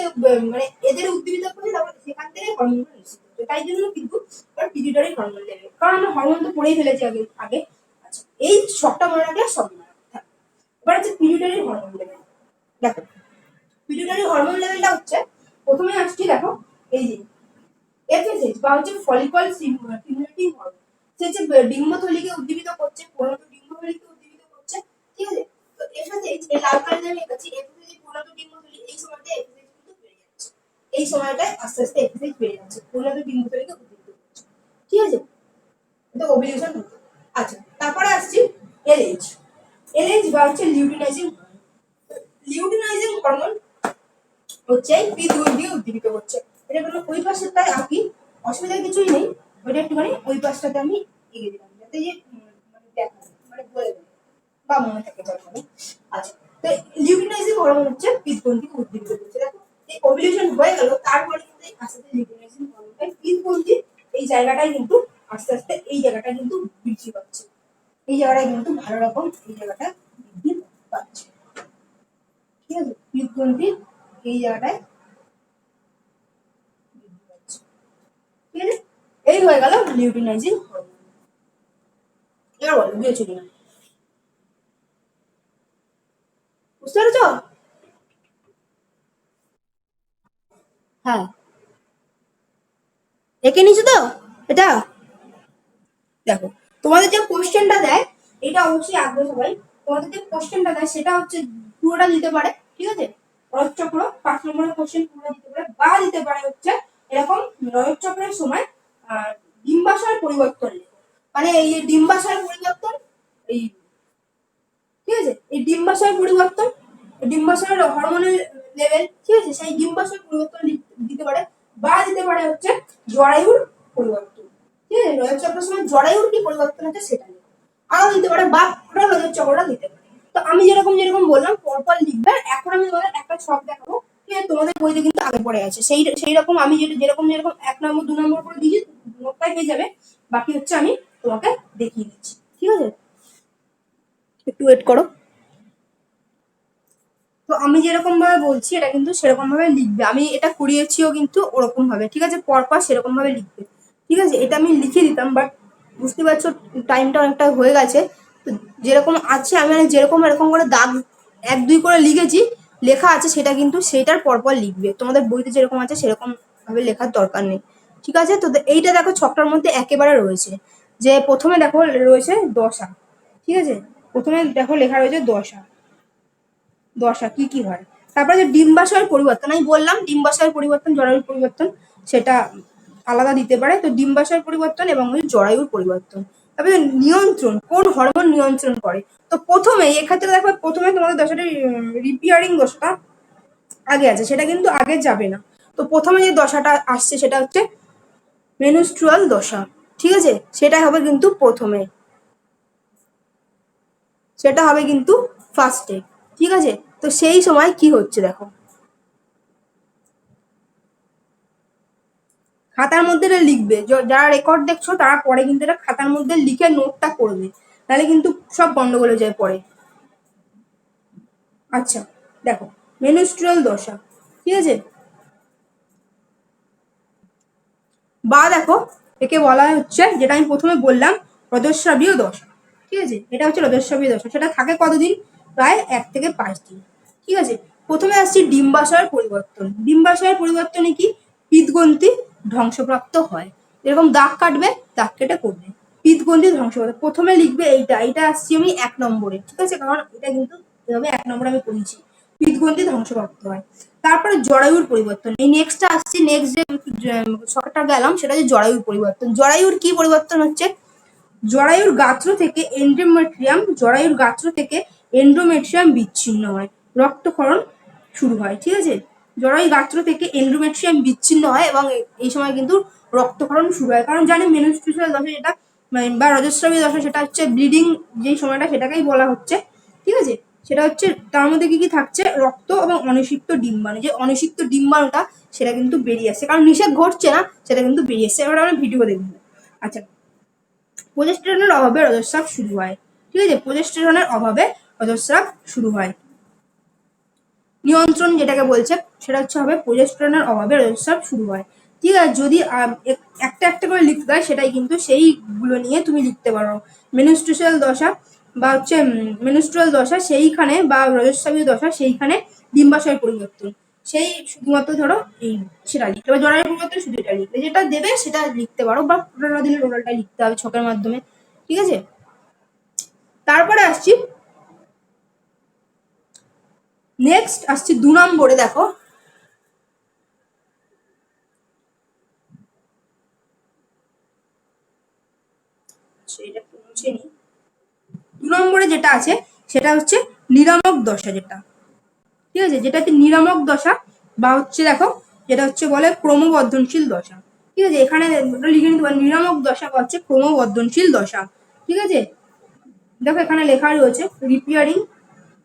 মানে এদের উদ্দীপিত করছে, তারপর সেখান থেকে হরমোনগুলো নিঃসৃত হচ্ছে। তাই জন্য কিন্তু পিরিয়ডারি হরমোন লেভেল, কারণ আমরা হরমোন তো পড়েই ফেলেছি আগে আগে। আচ্ছা এই সবটা মনে রাখলে সব মনে রাখতে। এবার হচ্ছে পিরিয়ডারি হরমোন লেভেল। দেখো পিরিয়ডারি হরমোন লেভেলটা হচ্ছে, প্রথমে আসছি দেখো এই যে এফএসএইচ বা হচ্ছে ফলিকল স্টিমুলেটিং হরমোন, সে হচ্ছে ডিম্বথলিকে উদ্দীপিত করছে, পরিণত ডিম্বথলিকে উদ্দীপিত করছে, ঠিক আছে। তো এফএসএইচ এই লাল কালারে আমি লিখেছি, এফএসএইচ পরিণত ডিম্বথলি এই সময়টা এফএসএইচ কিন্তু বেড়ে যাচ্ছে, এই সময়টায় আস্তে আস্তে এফএসএইচ বেড়ে যাচ্ছে, পরিণত ডিম্বথলিকে উদ্দীপিত করছে, ঠিক আছে। এটা ওভিলিউশন হচ্ছে। আচ্ছা তারপরে আসছি এলএইচ। এলএইচ বা হচ্ছে লিউটিনাইজিং, লিউটিনাইজিং হরমোন হচ্ছে পিত্তগ্রন্থিকে উদ্দীপিত করছে। এটা কোনো ওই পাশেরটায় আঁকি, অসুবিধা কিছুই নেই, ওইটা একটুখানি ওই পাশটাতে আমি এগিয়ে দিলাম যাতে যে মানে দেখা মানে বলে দেয় বা মনে থাকে দরকার। আচ্ছা তো লিউটিনাইজিং হরমোন হচ্ছে পিত্তগ্রন্থিকে উদ্দীপিত করছে। দেখো এই ওভুলেশন হয়ে গেল, তারপরে কিন্তু আস্তে আস্তে লিউটিনাইজেশন হবে। পিতগ্রন্থি এই জায়গাটায় কিন্তু আস্তে আস্তে এই জায়গাটা কিন্তু বৃদ্ধি পাচ্ছে, এই জায়গাটায় কিন্তু ভালো রকম এই জায়গাটা বৃদ্ধি পাচ্ছে। ঠিক আছে, পিতগ্রন্থি এই জায়গাটায় বৃদ্ধি পাচ্ছে। ঠিক আছে, এই হয়ে গেল লিউটিনাইজিং হরমোন। এবার বলো বুঝেছো কিনা, বুঝতে পেরেছো? হ্যাঁ, এঁকে নিছো তো এটা? দেখো, তোমাদের যে কোশ্চেনটা দেয় এটা অবশ্যই আগ্রহ সবাই, তোমাদের যে কোশ্চেনটা দেয় সেটা হচ্ছে পুরোটা দিতে পারে, ঠিক আছে, রজত চক্র 5 নম্বরের কোশ্চেন পুরো দিতে পারে, বা দিতে পারে হচ্ছে এরকম রজত চক্রের সময় ডিম্বাশয়ের পরিবর্তন, মানে এই ডিম্বাশয়ের পরিবর্তন, এই ঠিক আছে, এই ডিম্বাশয়ের পরিবর্তন, ডিম্বাশয়ের হরমোনের লেভেল, ঠিক আছে, সেই ডিম্বাশয়ের পরিবর্তন দিতে পারে, বা দিতে পারে হচ্ছে জরায়ুর পরিবর্তন। ঠিক আছে, রজত চক্রের সময় জরায়ুর কি পরিবর্তন হচ্ছে সেটা নিয়ে আরো দিতে পারে, বা পুরো রজত চক্রটা দিতে পারে। তো আমি যেরকম যেরকম বললাম পরপর লিখবে। এখন আমি তোমাদের একটা ছক দেখাবো, ঠিক আছে, তোমাদের বইতে কিন্তু আগে পড়ে আছে, সেই রকম আমি যেরকম যেরকম 1 নম্বর 2 নম্বর করে দিয়েছি নোটটাই পেয়ে যাবে, বাকি হচ্ছে আমি তোমাকে দেখিয়ে দিচ্ছি। ঠিক আছে, একটু ওয়েট করো। তো আমি যেরকম ভাবে বলছি এটা কিন্তু সেরকম ভাবে লিখবে, আমি এটা করিয়েছিও কিন্তু ওরকম ভাবে, ঠিক আছে, পরপর সেরকম ভাবে লিখবে। ঠিক আছে, এটা আমি লিখে দিতাম, বাট বুঝতে পারছো টাইমটা অনেকটা হয়ে গেছে, তো যেরকম আছে আমি যেরকম এরকম করে দাগ 1 2 করে লিখেছি, লেখা আছে সেটা কিন্তু সেটার পরপর লিখবে, তোমাদের বইতে যেরকম আছে সেরকম ভাবে লেখার দরকার নেই। ঠিক আছে, তো এইটা দেখো ছকটার মধ্যে একেবারে রয়েছে, যে প্রথমে দেখো রয়েছে দশা, ঠিক আছে, প্রথমে দেখো লেখা রয়েছে দশা, দশা কি কি হয়। তারপরে যে ডিম্বাশয়ের পরিবর্তন, আমি বললাম ডিম্বাশয়ের পরিবর্তন জরায়ুর পরিবর্তন সেটা আলাদা দিতে পারে, তো ডিম্বাশয়ের পরিবর্তন এবং জরায়ুর পরিবর্তন। তারপরে নিয়ন্ত্রণ, কোন হরমোন নিয়ন্ত্রণ করে, তো প্রথমে এক্ষেত্রে দেখো প্রথমে তোমাদের দশাটা রিপিয়ারিং দশাটা আগে আছে, সেটা কিন্তু আগে যাবে না। তো প্রথমে যে দশাটা আসছে সেটা হচ্ছে মেনুস্ট্রুয়াল দশা, ঠিক আছে, সেটা হবে কিন্তু প্রথমে, সেটা হবে কিন্তু ফার্স্টে। ঠিক আছে, তো সেই সময় কি হচ্ছে দেখো, খাতার মধ্যে এটা লিখবে, যারা রেকর্ড দেখছো তারা পরে কিন্তু এটা খাতার মধ্যে লিখে নোটটা করবে, তাহলে কিন্তু সব গন্ডগোল হয়ে যায় পরে। আচ্ছা, দেখো মেনুস্ট্রুয়াল দশা, ঠিক আছে, বা দেখো একে বলা হচ্ছে যেটা আমি প্রথমে বললাম রজস্রাবীয় দশা, ঠিক আছে, এটা হচ্ছে রজস্রাবীয় দশা, সেটা থাকে কতদিন, প্রায় 1 থেকে 5 দিন। ঠিক আছে, প্রথমে আসছি ডিম্বাশয়ের পরিবর্তন, ডিম্বাশয়ের পরিবর্তনে কি পিতগ্রন্থি ধ্বংসপ্রাপ্ত হয়, এরকম দাগ কাটবে, দাগ কেটে করবে পিতগ্রন্থি ধ্বংসপ্রাপ্ত, প্রথমে লিখবে এইটা, এইটা আসছি আমি 1 নম্বরে, ঠিক আছে, কারণ এটা কিন্তু এভাবে 1 নম্বরে আমি করেছি, পিতগ্রন্থি ধ্বংসপ্রাপ্ত হয়। তারপরে জরায়ুর পরিবর্তন, এই নেক্সটটা আসছে, নেক্সট যে ছকটা গেলাম সেটা হচ্ছে জরায়ুর পরিবর্তন। জরায়ুর কি পরিবর্তন হচ্ছে, জরায়ুর গাত্র থেকে এন্ডোমেট্রিয়াম, জরায়ুর গাত্র থেকে এন্ডোমেট্রিয়াম বিচ্ছিন্ন হয়, রক্তক্ষরণ শুরু হয়। ঠিক আছে, জরায়ু গাত্র থেকে এন্ডোমেট্রিয়াম বিচ্ছিন্ন হয় এবং এই সময় কিন্তু রক্তক্ষরণ শুরু হয়, কারণ জানি মেনস্ট্রুয়াল দশা যেটা বা রজস্রাবী দশা সেটা হচ্ছে ব্লিডিং যেই সময়টা সেটাকেই বলা হচ্ছে। ঠিক আছে, সেটা হচ্ছে তার মধ্যে কি কি থাকছে, রক্ত এবং অনিষিক্ত ডিম্বাণু, যে অনিষিক্ত ডিম্বাণুটা সেটা কিন্তু বেরিয়ে আসছে, কারণ নিষেধ ঘটছে না, সেটা কিন্তু বেরিয়ে আসছে। এবার আমরা ভিডিও দেখবো। আচ্ছা, প্রজেস্টেরনের অভাবে রজস্রাব শুরু হয়, ঠিক আছে, প্রজেস্টেরনের অভাবে রজস্রাব শুরু হয়। নিয়ন্ত্রণ যেটাকে বলছে সেটা হচ্ছে হবে প্রজেস্টেরনের অভাবে রজস্রাব শুরু হয়। ঠিক আছে, যদি একটা একটা করে লিখতে হয় সেটাই কিন্তু সেইগুলো নিয়ে তুমি লিখতে পারো, মেনুস্ট্রুয়াল দশা বা হচ্ছে মেনুস্ট্রুয়াল দশা সেইখানে, বা রজস্রাবীয় দশা সেইখানে ডিম্বাশয়ের পরিবর্তন, সেই শুধুমাত্র ধরো এই সেটা লিখতে, বা জরায়ুর পরিবর্তন শুধু এটা লিখতে, যেটা দেবে সেটা লিখতে পারো, বা টোটালটা দিলে টোটালটা লিখতে হবে ছকের মাধ্যমে। ঠিক আছে, তারপরে আসছি নেক্সট, আসছি 2 নম্বরে, দেখো এটা মুছে নি। 2 নম্বরে যেটা আছে সেটা হচ্ছে নিরামক দশা, যেটা ঠিক আছে, যেটা হচ্ছে নিরামক দশা, বা হচ্ছে দেখো যেটা হচ্ছে বলে ক্রমবর্ধনশীল দশা। ঠিক আছে, এখানে লিখে নিতে পারো নিরামক দশা বা হচ্ছে ক্রমবর্ধনশীল দশা। ঠিক আছে, দেখো এখানে লেখা রয়েছে রিপেয়ারিং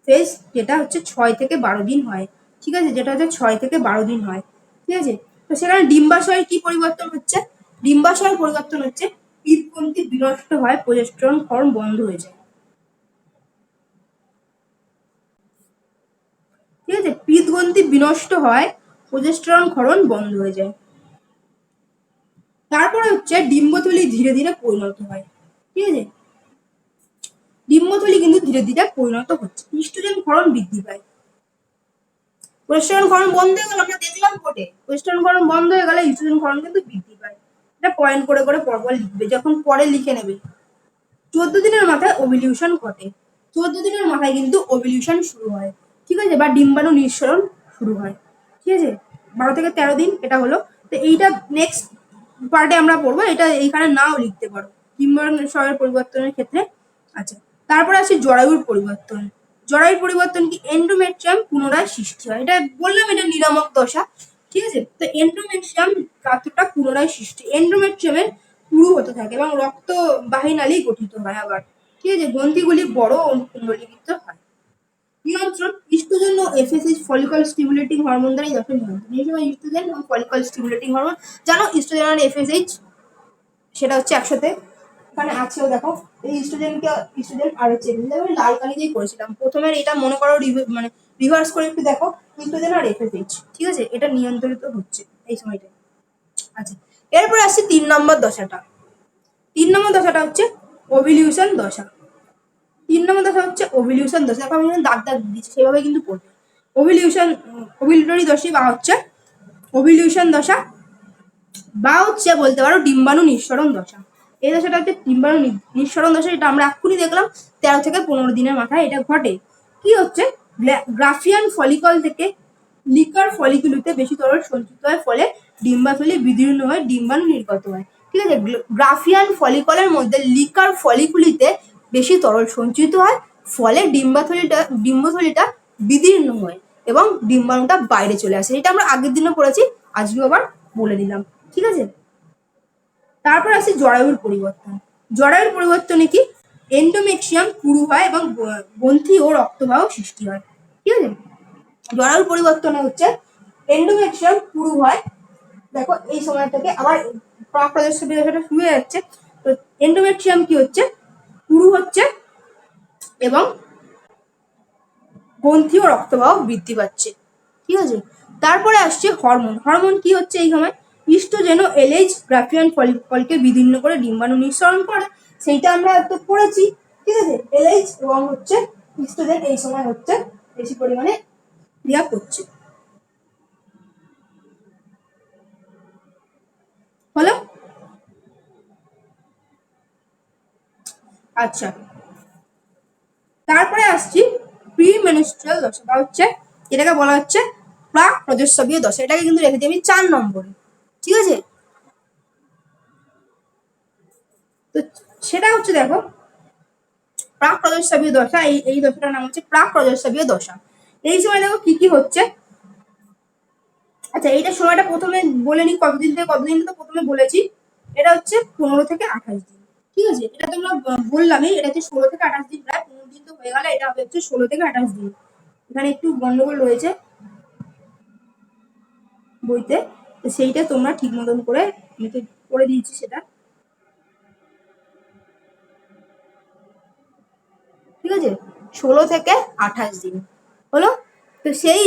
ফেজ, যেটা হচ্ছে 6 থেকে 12 দিন হয়। ঠিক আছে, যেটা হচ্ছে 6 থেকে 12 দিন হয়। ঠিক আছে, তো সেখানে ডিম্বাশয়ের কি পরিবর্তন হচ্ছে? ডিম্বাশয়ের পরিবর্তন হচ্ছে পিত্তগ্রন্থি বিনষ্ট হয়, প্রজেস্টেরন ক্ষরণ বন্ধ হয়ে যায়। ঠিক আছে, পিত্তগ্রন্থি বিনষ্ট হয়, প্রজেস্টেরন ক্ষরণ বন্ধ হয়ে যায়। তারপরে হচ্ছে ডিম্বথলি ধীরে ধীরে পরিণত হয়। ঠিক আছে, ডিম্বথলি কিন্তু ধীরে ধীরে পরিণত হচ্ছে, ইস্ট্রোজেন ক্ষরণ বৃদ্ধি পায়। প্রজেস্টেরন ক্ষরণ বন্ধ হয়ে গেল, আমরা দেখলাম কোটে প্রজেস্টেরন ক্ষরণ বন্ধ হয়ে গেলে ইস্ট্রোজেন ক্ষরণ কিন্তু বৃদ্ধি পায়। এটা পয়েন্ট করে করে পরপর লিখবে, যখন পরে লিখে নেবে। 14 দিনের মাথায় ওভিলিউশন ঘটে। 14 দিনের মাথায় কিন্তু ওভিলিউশন শুরু হয়। ঠিক আছে, বা ডিম্বাণু নিঃসরণ শুরু হয়। ঠিক আছে, 12 থেকে 13 দিন এটা হলো। তো এইটা নেক্সট পার্টে আমরা পড়বো, এটা এইখানে নাও লিখতে পারো ডিম্বাণুর পরিবর্তনের ক্ষেত্রে। আচ্ছা, তারপরে আসি জরায়ুর পরিবর্তন। জরায়ুর পরিবর্তন কি? এন্ডোমেট্রিয়াম পুনরায় সৃষ্টি হয়। এটা বললাম, এটা নিরামক দশা। ঠিক আছে, তো এন্ডোমেট্রিয়াম গাঁথটা পুনরায় সৃষ্টি, এন্ডোমেট্রিয়ামের পুরু হতে থাকে এবং রক্তবাহী নালী গঠিত হয় আবার। ঠিক আছে, গ্রন্থিগুলি বড় ও কুণ্ডলীকৃত হয়। নিয়ন্ত্রণ ইস্ট্রোজেন ও এফএসএইচ ফলিকল স্টিমুলেটিং হরমোন দ্বারাই যখন নিয়ন্ত্রণ। এই সময় ইস্ট্রোজেন এবং ফলিকল স্টিমুলেটিং হরমোন, জানো ইস্ট্রোজেন আর এফএসএইচ সেটা হচ্ছে একসাথে এখানে আছেও, দেখো এই ইস্ট্রোজেন আর হচ্ছে আমি লাল কালি দিয়ে করেছিলাম প্রথমে, এটা মনে করো মানে রিভার্স করে একটু দেখো, ইস্ট্রোজেন আর এফএসএইচ। ঠিক আছে, এটা নিয়ন্ত্রিত হচ্ছে এই সময়টা। আচ্ছা, এরপরে আসছে 3 নম্বর দশাটা। 3 নম্বর দশাটা হচ্ছে ওভিলিউশন দশা। 3 নম্বর দশা হচ্ছে ওভিলিউশন দশা। এখন আমি দাগ দাগ দিচ্ছি, সেভাবে কিন্তু পড়বে। ওভিলিউটরি দশা বা হচ্ছে ওভিলিউশন দশা, বা হচ্ছে বলতে পারো ডিম্বাণু নিঃসরণ দশা। এই দশাটা হচ্ছে ডিম্বাণু নিঃসরণ দশা, এটা আমরা এক্ষুনি দেখলাম 13 থেকে 15 দিনের মাথায় এটা ঘটে। কি হচ্ছে? গ্রাফিয়ান ফলিকল থেকে লিকার ফলিকুলিতে বেশি তরল সঞ্চিত হয়, ফলে ডিম্বাথলি বিদীর্ণ হয়ে ডিম্বাণু নির্গত হয়। ঠিক আছে, গ্রাফিয়ান ফলিকলের মধ্যে লিকার ফলিকুলিতে বেশি তরল সঞ্চিত হয়, ফলে ডিম্বথলিটা বিদীর্ণ হয় এবং ডিম্বাণুটা বাইরে চলে আসে। এটা আমরা আগের দিনও পড়েছি, আজকেও আবার বলে দিলাম। ঠিক আছে, তারপর আসি জরায়ুর পরিবর্তন। জরায়ুর পরিবর্তনে কি? এন্ডোমেট্রিয়াম পুরু হয় এবং গ্রন্থি ও রক্তবাহ সৃষ্টি হয়। ঠিক আছে, জরায়ুর পরিবর্তনে হচ্ছে এন্ডোমেট্রিয়াম পুরু হয়, দেখো এই সময় থেকে আবার প্রাপ্রাদর্শক দশাটা শুরু হয়ে যাচ্ছে। তো এন্ডোমেট্রিয়াম কি হচ্ছে? পুরু হচ্ছে এবং গ্রন্থি ও রক্তবাহ বৃদ্ধি পাচ্ছে। ঠিক আছে, তারপরে আসছে হরমোন। হরমোন কি হচ্ছে? এই সময় ইস্ট্রোজেন ও এলএইচ গ্রাফিয়ান ফলিকলকে বিদীর্ণ করে ডিম্বাণু নিঃসরণ করে, সেইটা আমরা তো পড়েছি। ঠিক আছে, এলএইচ এবং হচ্ছে ইস্ট্রোজেন এই সময় হচ্ছে বেশি পরিমাণে ক্রিয়া করছে। হলো? আচ্ছা, তারপরে আসছি প্রিমেনস্ট্রুয়াল দশা, বা হচ্ছে এটাকে বলা হচ্ছে প্রাক প্রজস্রবীয় দশা। এটাকে কিন্তু রেখেছি আমি 4 নম্বরে। ঠিক আছে, তো সেটা হচ্ছে দেখো প্রাক প্রজস্রবীয় দশা, এই দশাটার নাম হচ্ছে প্রাক প্রজস্রবীয় দশা। এই সময় দেখো কি কি হচ্ছে। আচ্ছা, এইটা সময়টা প্রথমে বলে নি, কতদিন থেকে কতদিন, তো প্রথমে বলেছি এটা হচ্ছে 15 থেকে 28 দিন। ঠিক আছে, এটা তোমরা বললামই, এটা হচ্ছে 16 থেকে 28 দিন, প্রায় 15 দিন তো হয়ে গেল, এটা হবে হচ্ছে 16 থেকে 28 দিন। এখানে একটু গন্ডগোল রয়েছে বইতে, তো সেইটা তোমরা ঠিক মতন করে করে দিয়েছি সেটা। ঠিক আছে, 16 থেকে 28 দিন হলো। তো সেই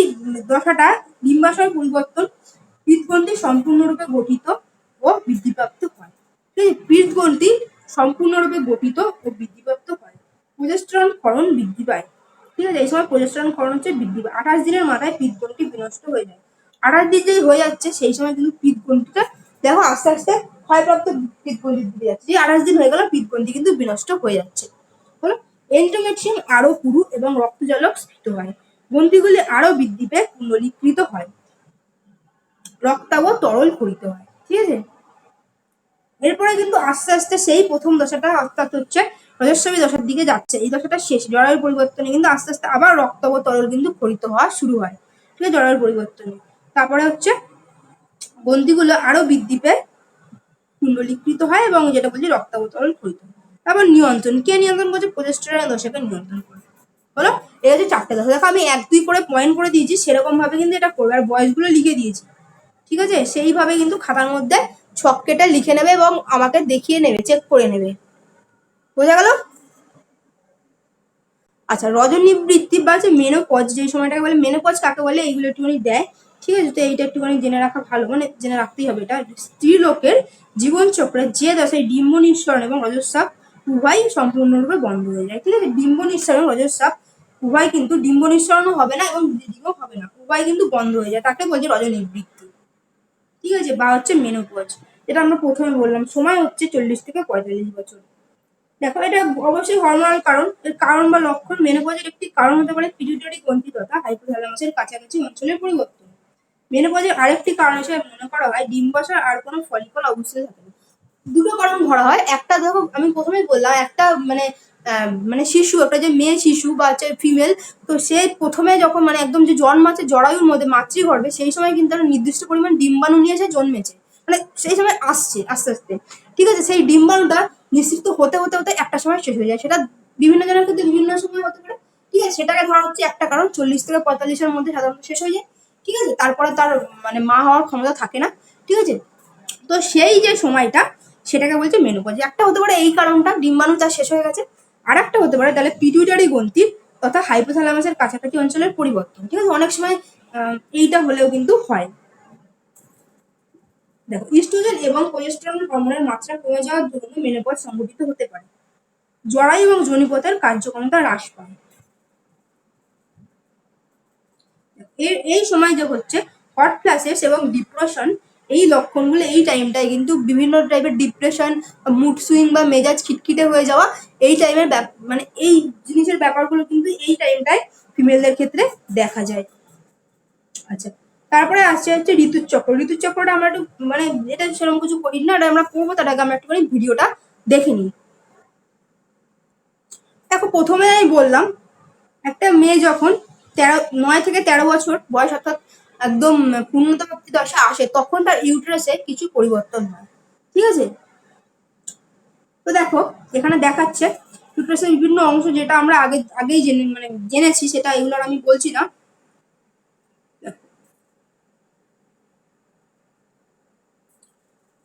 দশাটা ডিম্বাশয় পরিবর্তন, পিত্তগ্রন্থি সম্পূর্ণরূপে গঠিত ও বৃদ্ধিপ্রাপ্ত হয়। ঠিক আছে, পিত্তগ্রন্থি সম্পূর্ণরূপে গঠিত ও বৃদ্ধিপ্রাপ্ত হয়, প্রজেস্টেরন ক্ষরণ বৃদ্ধি পায়। ঠিক আছে, এই সময় প্রজেস্টেরন ক্ষরণ হচ্ছে বৃদ্ধি পায়। 28 দিনের মাথায় পিত্তগ্রন্থি বিনষ্ট হয়ে যায়। 28 দিন যদি হয়ে যাচ্ছে, সেই সময় কিন্তু পিত্তগ্রন্থিটা দেখো আস্তে আস্তে ক্ষয়প্রাপ্ত পিত্তগ্রন্থির দিকে যাচ্ছে। যে 28 দিন হয়ে গেল, পিত্তগ্রন্থি কিন্তু বিনষ্ট হয়ে যাচ্ছে। হলো, এন্ডোমেট্রিয়াম আরো পুরু এবং রক্তজলক স্ফীত হয়, গ্রন্থিগুলি আরো বৃদ্ধি পেয়ে কুণ্ডলীকৃত হয়, রক্তাভ তরল করিত হয়। ঠিক আছে, এরপরে কিন্তু আস্তে আস্তে সেই প্রথম দশাটা অর্থাৎ হচ্ছে রজস্বী দশার দিকে যাচ্ছে। এই দশাটা শেষ, জরায়ুর পরিবর্তনে কিন্তু আস্তে আস্তে আবার রক্তাভ তরল কিন্তু ক্ষরিত হওয়া শুরু হয়। ঠিক আছে, জরায়ুর পরিবর্তনে তারপরে হচ্ছে গ্রন্থিগুলো আরো বৃদ্ধি পেয়ে কুণ্ডলীকৃত হয় এবং যেটা বলছি রক্তাভ তরল ক্ষরিত হয়। তারপর নিয়ন্ত্রণ, কে নিয়ন্ত্রণ করছে? প্রজেস্টেরন দশাকে নিয়ন্ত্রণ করে। হলো। এটা হচ্ছে 4টে দশা। দেখো আমি 1 2 করে পয়েন্ট করে দিয়েছি, সেরকম ভাবে কিন্তু এটা করবে। আর বয়সগুলো লিখে দিয়েছি, ঠিক আছে? সেইভাবে কিন্তু খাতার মধ্যে ছক কেটে লিখে নেবে এবং আমাকে দেখিয়ে নেবে, চেক করে নেবে। বোঝা গেল? আচ্ছা, রজনীবৃত্তি বা যে মেনোপজ, যে সময়টাকে বলে মেনোপজ কাকে বলে, এইগুলো একটুখানি দেয়, ঠিক আছে? তো এইটা একটুখানি জেনে রাখা ভালো, মানে জেনে রাখতেই হবে। এটা স্ত্রী লোকের জীবন চক্রে যে দশায় ডিম্ব নিঃসরণ এবং রজস্রাব উভয় সম্পূর্ণরূপে বন্ধ হয়ে যায়, ঠিক আছে? ডিম্ব নিঃসরণ, রজস্রাব উভয় কিন্তু, ডিম্ব নিঃসরণও হবে না এবং ব্লিডিংও হবে না, উভয় কিন্তু বন্ধ হয়ে যায়, তাকে বলছে রজনীবৃত্তি, ঠিক আছে? বা হচ্ছে মেনোপজ, যেটা আমরা প্রথমে বললাম। সময় হচ্ছে 40 থেকে 45 বছর। দেখো, এটা অবশ্যই হরমোনাল কারণ। এর কারণ বা লক্ষণ: মেনোপজের একটি কারণ হতে পারে পিটুইটারি গ্রন্থি তথা হাইপোথ্যালামাসের কাছাকাছি অঞ্চলের পরিবর্তন। মেনোপজের আরেকটি কারণ হিসেবে মনে করা হয় ডিম্বাশয়ের আর কোনো ফলিকল অবস্থায় থাকে না। দুটো কারণ ধরা হয়। একটা, দেখো আমি প্রথমেই বললাম, একটা মানে শিশু, একটা যে মেয়ে শিশু বা হচ্ছে ফিমেল, তো সে প্রথমে যখন মানে একদম যে জন্মাচ্ছে জরায়ুর মধ্যে মাতৃগর্ভে, সেই সময় কিন্তু একটা নির্দিষ্ট পরিমাণ ডিম্বাণু নিয়ে সে জন্মেছে, মানে সেই সময় আসছে আস্তে আস্তে, ঠিক আছে? সেই ডিম্বাণুটা নিঃসৃত হতে হতে হতে একটা সময় শেষ হয়ে যায়। সেটা বিভিন্ন জনের ক্ষেত্রে বিভিন্ন সময় হতে পারে, ঠিক আছে? সেটাকে ধরা হচ্ছে একটা কারণ। 40 থেকে 45-এর মধ্যে সাধারণত শেষ হয়ে যায়, ঠিক আছে? তারপরে তার মানে মা হওয়ার ক্ষমতা থাকে না, ঠিক আছে? তো সেই যে সময়টা, সেটাকে বলছে মেনোপজ। একটা হতে পারে এই কারণটা, ডিম্বাণু তার শেষ হয়ে গেছে। আর একটা হতে পারে তাহলে পিটুইটারি গ্রন্থির তথা হাইপোথ্যালামাসের কাছাকাছি অঞ্চলের পরিবর্তন, ঠিক আছে? অনেক সময় এইটা হলেও কিন্তু হয়। দেখো, ইস্ট্রোজেন এবং প্রোজেস্টেরন হরমোনের মাত্রা কমে যাওয়ার জন্য মেনোপজ সংঘটিত হতে পারে। জরায়ু এবং যোনিপথের কার্যক্ষমতা হ্রাস পায়। এই সময় যে হচ্ছে হট ফ্ল্যাশেস এবং ডিপ্রেশন, এই লক্ষণগুলো এই টাইমটায় কিন্তু বিভিন্ন টাইপের ডিপ্রেশন, মুড সুইং বা মেজাজ খিটখিটে হয়ে যাওয়া, এই টাইমের মানে এই জিনিসের ব্যাপারগুলো কিন্তু এই টাইমটায় ফিমেলদের ক্ষেত্রে দেখা যায়। আচ্ছা, তারপরে আসছে হচ্ছে ঋতুচক্র। ঋতুচক্রটা আমরা একটু মানে এটা সেরকম কিছু করি না, এটা আমরা করবো, তার আগে আমরা একটুখানি ভিডিওটা দেখে নিই। দেখো, প্রথমে আমি বললাম একটা মেয়ে যখন 9 থেকে 13 বছর বয়স, অর্থাৎ একদম পূর্ণতাপ্রাপ্তি দশা আসে, তখন তার ইউটেরাসে কিছু পরিবর্তন হয়, ঠিক আছে? তো দেখো, এখানে দেখাচ্ছে ইউটেরাসের বিভিন্ন অংশ, যেটা আমরা আগেই জেনেছি, সেটা এগুলোর আমি বলছি না।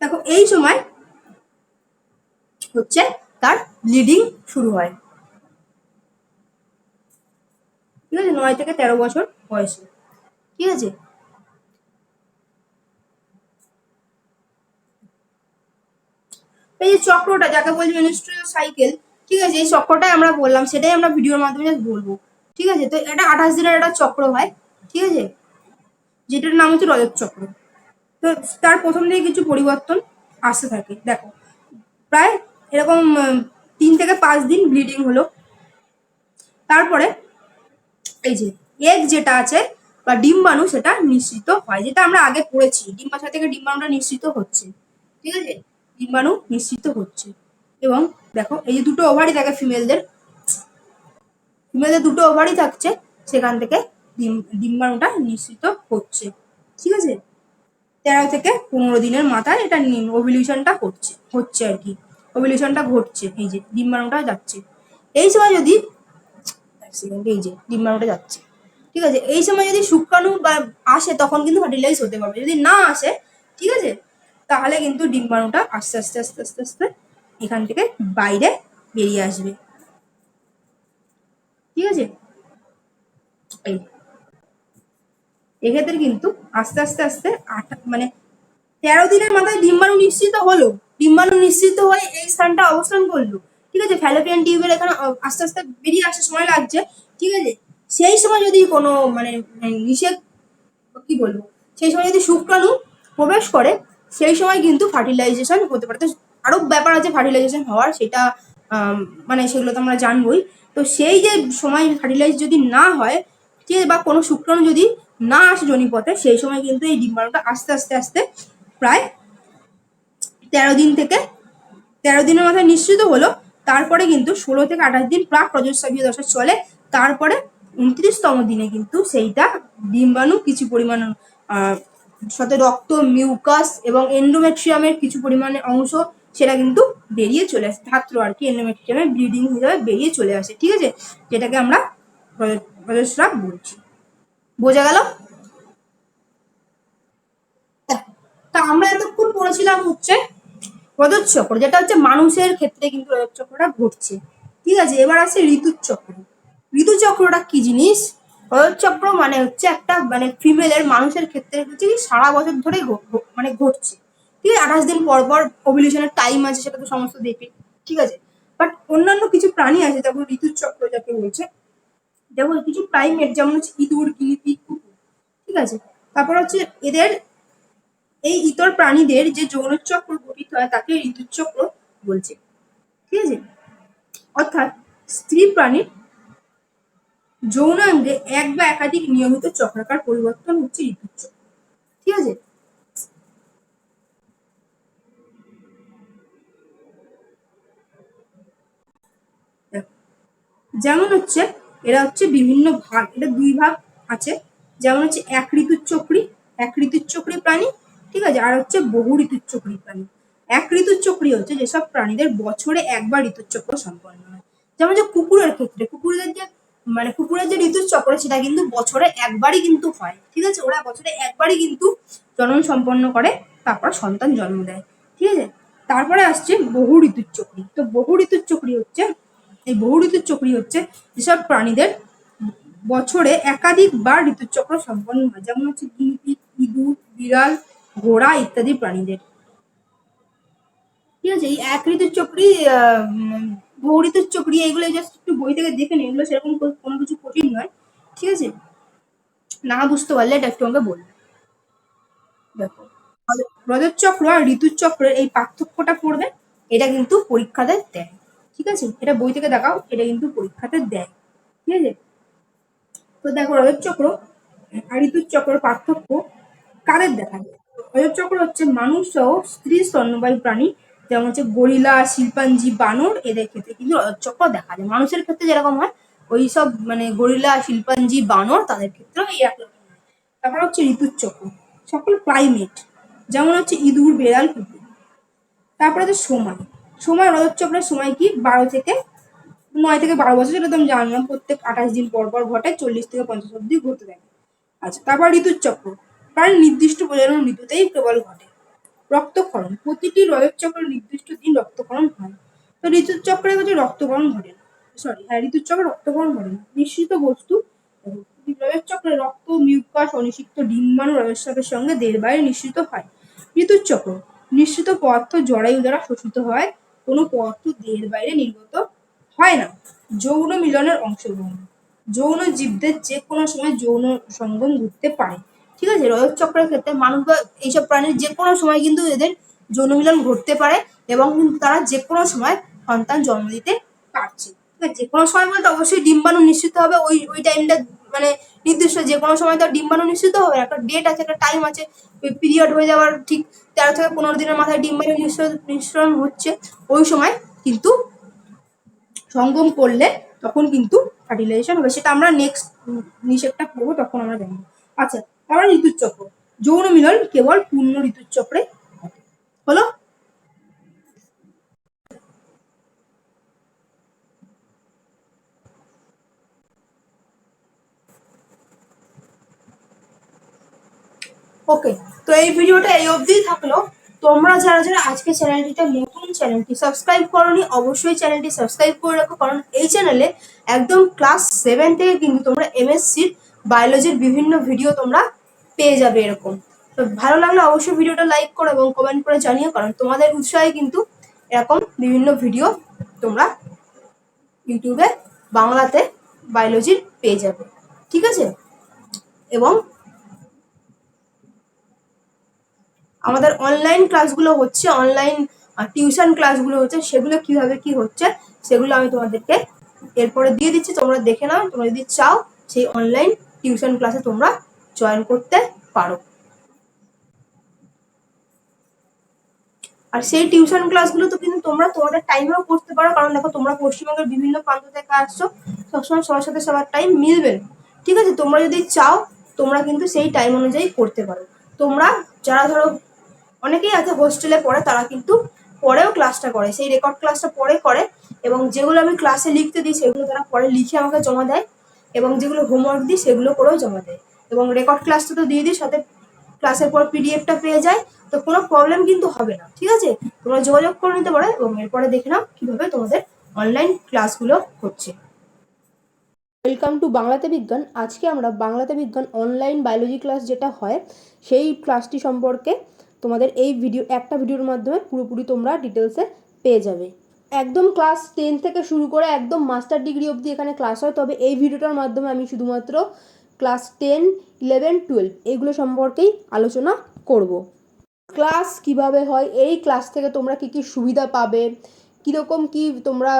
দেখো, এই সময় হচ্ছে তার ব্লিডিং শুরু হয়, ঠিক আছে? 9 থেকে 13 বছর বয়সে, ঠিক আছে? এই যে চক্রটা যাকে বলছি মেনস্ট্রুয়াল সাইকেল, ঠিক আছে? এই চক্রটাই আমরা বললাম, সেটাই আমরা ভিডিওর মাধ্যমে জাস্ট বলবো, ঠিক আছে? তো এটা 28 দিনের একটা চক্র হয়, ঠিক আছে? যেটার নাম হচ্ছে রজত চক্র। তো তার প্রথম থেকে কিছু পরিবর্তন আসতে থাকে। দেখো, প্রায় এরকম 3 থেকে 5 দিন ব্লিডিং হলো। তারপরে এই যে এগ যেটা আছে বা ডিম্বাণু, সেটা নিঃসৃত হয়, যেটা আমরা আগে পড়েছি, ডিম্বাশয় থেকে ডিম্বাণুটা নিঃসৃত হচ্ছে, ঠিক আছে? ডিম্বাণু নিঃসৃত হচ্ছে। এবং দেখো, এই যে দুটো ওভারি থাকে ফিমেলদের, দুটো ওভারি থাকছে, সেখান থেকে ডিম্বাণুটা নিঃসৃত হচ্ছে, ঠিক আছে? 13 থেকে 15 দিনের মাথায় এটা ওভিলিউশনটা হচ্ছে আর কি, ওভিলিউশনটা ঘটছে। এই যে ডিম্বাণুটা যাচ্ছে, এই সময় যদি এই যে ডিম্বাণুটা যাচ্ছে, ঠিক আছে? এই সময় যদি শুক্রাণু বা আসে, তখন কিন্তু ফার্টিলাইজ হতে পারবে। যদি না আসে, ঠিক আছে, তাহলে কিন্তু ডিম্বাণুটা আস্তে আস্তে আস্তে আস্তে আস্তে এখান থেকে বাইরে বেরিয়ে আসবে, ঠিক আছে? এই এক্ষেত্রে কিন্তু আস্তে আস্তে আস্তে মানে 13 দিনের মাথায় ডিম্বাণু নিশ্চিত হলো, ডিম্বাণু নিশ্চিত হয়ে এই স্থানটা অবস্থান করলো, ঠিক আছে? ফ্যালোপিয়ান টিউবের এখানে আস্তে আস্তে বেরিয়ে আসতে সময় লাগছে, ঠিক আছে? সেই সময় যদি কোনো মানে নিষেধ, কি বলবো, সেই সময় যদি শুক্রাণু প্রবেশ করে, সেই সময় কিন্তু ফার্টিলাইজেশন হতে পারে। তো আরো ব্যাপার আছে ফার্টিলাইজেশন হওয়ার, সেটা মানে সেগুলো তো আমরা জানবোই। তো সেই যে সময় ফার্টিলাইজ যদি না হয়, ঠিক আছে, বা কোনো শুক্রাণু যদি না আসে যোনিপথে, সেই সময় কিন্তু এই ডিম্বাণুটা আস্তে আস্তে আস্তে প্রায় 13 দিনের মাথায় নিশ্চিত হলো। তারপরে কিন্তু 16 থেকে 28 দিন প্রাক রজস্রাবীয় দশা চলে। তারপরে 29তম দিনে কিন্তু সেইটা ডিম্বাণু কিছু পরিমাণ সাথে রক্ত, মিউকাস এবং এন্ডোমেট্রিয়ামের কিছু পরিমাণে অংশ, সেটা কিন্তু বেরিয়ে চলে আসে, ধাত্র আর কি, এন্ডোমেট্রিয়ামের ব্লিডিং হিসাবে বেরিয়ে চলে আসে, ঠিক আছে? যেটাকে আমরা রজস্রাব বলছি। বোঝা গেল? তা আমরা এতক্ষণ পড়েছিলাম হচ্ছে রজতচক্র, যেটা হচ্ছে মানুষের ক্ষেত্রে কিন্তু রজতচক্রটা ঘটছে। ঠিক আছে, এবার আসছে ঋতুচক্র। ঋতুচক্রটা কি জিনিস? রজতচক্র মানে হচ্ছে একটা মানে ফিমেলের মানুষের ক্ষেত্রে হচ্ছে কি সারা বছর ধরে মানে ঘটছে। ঠিক আছে, 28 দিন পর পর ওভুলেশনের টাইম আছে, সেটা তো সমস্ত দেখে। ঠিক আছে, বাট অন্যান্য কিছু প্রাণী আছে যেমন ঋতুচক্র যাকে বলছে, যেমন কিছু প্রাইমেট যেমন হচ্ছে ইঁদুর, গিনিপিগ, কুকুর। ঠিক আছে, তারপর হচ্ছে এদের এই ইতর প্রাণীদের যে যৌনচক্র গঠিত হয় তাকে ঋতুচক্র বলছে। ঠিক আছে, অর্থাৎ স্ত্রী প্রাণীর যৌনাঙ্গে এক বা একাধিক নিয়মিত চক্রাকার পরিবর্তন হচ্ছে ঋতুচক্র। ঠিক আছে, যেমন হচ্ছে এরা হচ্ছে বিভিন্ন ভাগ, এটা দুই ভাগ আছে। যেমন হচ্ছে এক ঋতুচক্রী প্রাণী। ঠিক আছে, আর হচ্ছে বহু ঋতুচক্রী প্রাণী। এক ঋতুচক্রী হচ্ছে যেসব প্রাণীদের বছরে একবার ঋতুচক্র সম্পন্ন হয়। যেমন যে কুকুরের ক্ষেত্রে কুকুরের যে ঋতুচক্র সেটা কিন্তু বছরে একবারই কিন্তু হয়। ঠিক আছে, ওরা বছরে একবারই কিন্তু জন্ম সম্পন্ন করে, তারপর সন্তান জন্ম দেয়। ঠিক আছে, তারপরে আসছে বহু ঋতুচক্রী। তো বহু ঋতুচক্রী হচ্ছে এই বহু ঋতুচক্রী হচ্ছে যেসব প্রাণীদের বছরে একাধিকবার ঋতুচক্র সম্পন্ন হয়, যেমন হচ্ছে গিনিপিগ, ইঁদুর, বিড়াল, ঘোড়া ইত্যাদি প্রাণীদের। ঠিক আছে, এই এক ঋতুচক্রী বহু ঋতুচক্রী এগুলো জাস্ট একটু বই থেকে দেখে নিন, এগুলো সেরকম কোনো কিছু কঠিন নয়। ঠিক আছে, না বুঝতে পারলে এটা একটু আমাকে বলবে। দেখো, রজতচক্র আর ঋতুচক্রের এই পার্থক্যটা পড়বে, এটা কিন্তু পরীক্ষাতে দেয়। ঠিক আছে, এটা বই থেকে দেখাও, এটা কিন্তু পরীক্ষাতে দেয়। ঠিক আছে, তো দেখো রজতচক্র আর ঋতুচক্রের পার্থক্য কাদের দেখা যায়। রজতচক্র হচ্ছে মানুষ সহ স্ত্রী স্তন্যপায়ী প্রাণী, যেমন হচ্ছে গরিলা, শিল্পাঞ্জি, বানর, এদের ক্ষেত্রে কিন্তু রজতচক্র দেখা যায়। মানুষের ক্ষেত্রে যেরকম হয় ওই সব মানে গরিলা, শিল্পাঞ্জি, বানর তাদের ক্ষেত্রেও এই একই রকম হয়। তারপর হচ্ছে ঋতুচক্র সকল প্রাইমেট, যেমন হচ্ছে ইঁদুর, বেড়াল, কুকুর। তারপরে হচ্ছে সময়। রজতচক্রের সময় কি 9 থেকে 12 বছর, যেটা তো আমি জানলাম, প্রত্যেক 28 দিন পর পর ঘটে, 40 থেকে 50 অব্দি ঘটতে থাকে। আচ্ছা, তারপর ঋতুচক্র প্রায় নির্দিষ্ট প্রজনন ঋতুতেই কেবল ঘটে। রক্তক্ষরণ, প্রতিটি রজতচক্রের নির্দিষ্ট দিন রক্তক্ষরণ হয়। তো ঋতুচক্রে হচ্ছে রক্তক্ষরণ ঘটে না। ঋতুচক্রে রক্তক্ষরণ ঘটে না। নিঃসৃত বস্তু, রজতচক্রে রক্ত, মিউকাস, অনিষিক্ত ডিম্বাণু রজস্রাবের সঙ্গে দেহের বাইরে নিঃসৃত হয়। ঋতুচক্র নিঃসৃত পদার্থ জরায়ু দ্বারা শোষিত হয়, কোনো পদার্থ দেহের বাইরে নির্গত হয় না। যৌন মিলনের অংশগ্রহণ, যৌন জীবদের যে কোনো সময় যৌন সঙ্গম ঘটতে পারে। ঠিক আছে, রজতচক্রের ক্ষেত্রে মানুষ বা এইসব প্রাণীর যে কোনো সময় কিন্তু এদের যৌন মিলন ঘটতে পারে, এবং কিন্তু তারা যে কোনো সময় সন্তান জন্ম দিতে পারছে। ঠিক আছে, যে কোনো সময় বলতে অবশ্যই ডিম্বাণু নিশ্চিত হবে, ওই ওই টাইমটা মানে নির্দিষ্ট যে কোনো সময় তার ডিম্বাণু নিশ্চিত হবে, একটা ডেট আছে, একটা টাইম আছে। পিরিয়ড হয়ে যাওয়ার ঠিক 13 থেকে 15 দিনের মাথায় ডিম্বাণু নিঃসরণ হচ্ছে, ওই সময় কিন্তু সঙ্গম করলে তখন কিন্তু ফার্টিলাইজেশন হবে। সেটা আমরা নেক্সট নিষেধটা পড়বো, তখন আমরা জানবো। আচ্ছা, তারপর ঋতুচক্র, যৌন মিলন কেবল পূর্ণ ঋতুচক্রে ঘটে। হলো? ওকে, তো এই ভিডিওটা এই অবধি থাকলো। তোমরা যারা যারা আজকে চ্যানেলটিটা নতুন, চ্যানেলটি সাবস্ক্রাইব করোনি, অবশ্যই চ্যানেলটি সাবস্ক্রাইব করে রাখো, কারণ এই চ্যানেলে একদম ক্লাস 7 থেকে কিন্তু তোমরা এমএসসির বায়োলজির বিভিন্ন ভিডিও তোমরা পেয়ে যাবে এরকম। তো ভালো লাগলে অবশ্যই ভিডিওটা লাইক করো এবং কমেন্ট করে জানিও, কারণ তোমাদের উৎসাহে কিন্তু এরকম বিভিন্ন ভিডিও তোমরা ইউটিউবে বাংলাতে বায়োলজির পেয়ে যাবে। ঠিক আছে, এবং আমাদের অনলাইন ক্লাসগুলো হচ্ছে, অনলাইন টিউশন ক্লাসগুলো হচ্ছে, সেগুলো কিভাবে কি হচ্ছে সেগুলো আমি তোমাদেরকে এরপরে দিয়ে দিচ্ছি, তোমরা দেখে নাও। তোমরা যদি চাও সেই অনলাইন টিউশন ক্লাসে তোমরা জয়েন করতে পারো। আর সেই টিউশন ক্লাসগুলো তো কিন্তু তোমরা তোমাদের টাইমেও করতে পারো, কারণ দেখো তোমরা পশ্চিমবঙ্গের বিভিন্ন প্রান্ত থেকে আসছো, সবসময় সবার সাথে সবার টাইম মিলবে না। ঠিক আছে, তোমরা যদি চাও তোমরা কিন্তু সেই টাইম অনুযায়ী করতে পারো। তোমরা যারা ধরো অনেকেই আছে হোস্টেলে পড়ে, তারা কিন্তু পরেও ক্লাসটা করে, সেই রেকর্ড ক্লাসটা পরে করে, এবং যেগুলো আমি ক্লাসে লিখতে দিই সেগুলো তারা পরে লিখে আমাকে জমা দেয়। এবং যেগুলো হোমওয়ার্ক দিই সেগুলো করেও জমা দেয়। এবং রেকর্ড ক্লাসটা তো দিয়ে দিই, সাথে ক্লাসের পর পিডিএফটা পেয়ে যায়, তো কোনো প্রবলেম কিন্তু হবে না। ঠিক আছে, তোমরা যোগাযোগ করে নিতে পারো এবং এরপরে দেখে নাও কীভাবে তোমাদের অনলাইন ক্লাসগুলো হচ্ছে। ওয়েলকাম টু বাংলাতে বিজ্ঞান। আজকে আমরা বাংলাতে বিজ্ঞান অনলাইন বায়োলজি ক্লাস যেটা হয় সেই ক্লাসটি সম্পর্কে তোমাদের এই একটা ভিডিওর মাধ্যমে পুরোপুরি তোমরা ডিটেলসে পেয়ে যাবে। একদম ক্লাস 10 থেকে শুরু করে একদম মাস্টার ডিগ্রি অবধি এখানে ক্লাস হয়, তবে এই ভিডিওটার মাধ্যমে আমি শুধুমাত্র ক্লাস 10, 11, 12 এইগুলো সম্পর্কেই আলোচনা করব। ক্লাস কিভাবে হয়, এই ক্লাস থেকে তোমরা কী কী সুবিধা পাবে, কীরকম কী তোমরা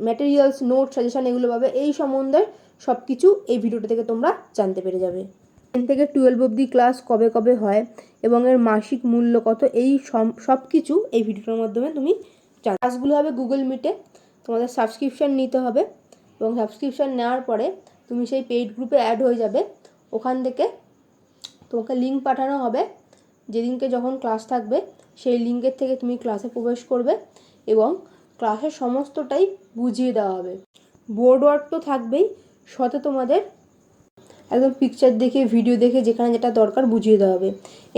ম্যাটেরিয়ালস, নোট, সাজেশান এগুলো পাবে, এই সম্বন্ধে সব কিছু এই ভিডিওটা থেকে তোমরা জানতে পেরে যাবে। 10 থেকে 12 অবধি ক্লাস কবে কবে হয় এবং এর মাসিক মূল্য কত, এই সব কিছু এই ভিডিওটার মাধ্যমে তুমি ক্লাসগুলো হবে গুগল মিটে। তোমাদের সাবস্ক্রিপশান নিতে হবে এবং সাবস্ক্রিপশান নেওয়ার পরে তুমি সেই পেইড গ্রুপে অ্যাড হয়ে যাবে। ওখান থেকে তোমাকে লিঙ্ক পাঠানো হবে, যেদিনকে যখন ক্লাস থাকবে সেই লিঙ্কের থেকে তুমি ক্লাসে প্রবেশ করবে এবং ক্লাসের সমস্তটাই বুঝিয়ে দেওয়া হবে। বোর্ড ওয়ার্ক তো থাকবেই, সাথে তোমাদের একদম পিকচার দেখে, ভিডিও দেখে যেখানে যেটা দরকার বুঝিয়ে দেওয়া হবে।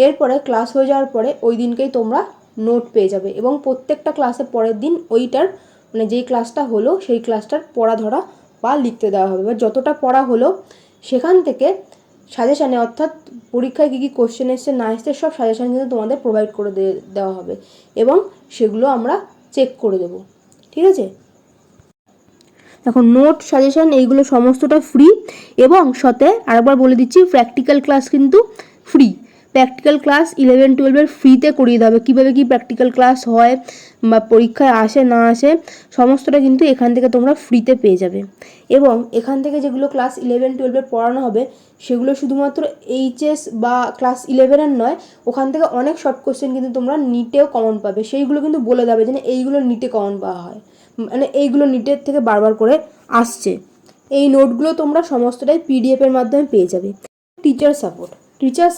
এরপরে ক্লাস হয়ে যাওয়ার পরে ওই দিনকেই তোমরা নোট পেয়ে যাবে এবং প্রত্যেকটা ক্লাসের পরের দিন ওইটার মানে যেই ক্লাসটা হলো সেই ক্লাসটার পড়া ধরা বা লিখতে দেওয়া হবে। বা যতটা পড়া হলো সেখান থেকে সাজেশানে, অর্থাৎ পরীক্ষায় কী কী কোশ্চেন এসছে না এসছে সব সাজেশান কিন্তু তোমাদের প্রোভাইড করে দেওয়া হবে এবং সেগুলো আমরা চেক করে দেব। ঠিক আছে, এখন নোট, সাজেশান এইগুলো সমস্তটা ফ্রি এবং সাথে আরেকবার বলে দিচ্ছি প্র্যাকটিক্যাল ক্লাস কিন্তু ফ্রি। প্র্যাকটিক্যাল ক্লাস 11, 12 ফ্রিতে করিয়ে দেওয়া হবে। কীভাবে কী প্র্যাকটিক্যাল ক্লাস হয় বা পরীক্ষায় আসে না আসে সমস্তটা কিন্তু এখান থেকে তোমরা ফ্রিতে পেয়ে যাবে। এবং এখান থেকে যেগুলো ক্লাস 11, 12 পড়ানো হবে সেগুলো শুধুমাত্র এইচএস বা ক্লাস 11 নয়, ওখান থেকে অনেক শর্ট কোশ্চেন কিন্তু তোমরা নিটেও কমন পাবে। সেইগুলো কিন্তু বলে দেবে যে এইগুলো নিটে কমন পাওয়া হয়, মানে এইগুলো নিটের থেকে বারবার করে আসছে। এই নোটগুলো তোমরা সমস্তটাই পিডিএফের মাধ্যমে পেয়ে যাবে। টিচার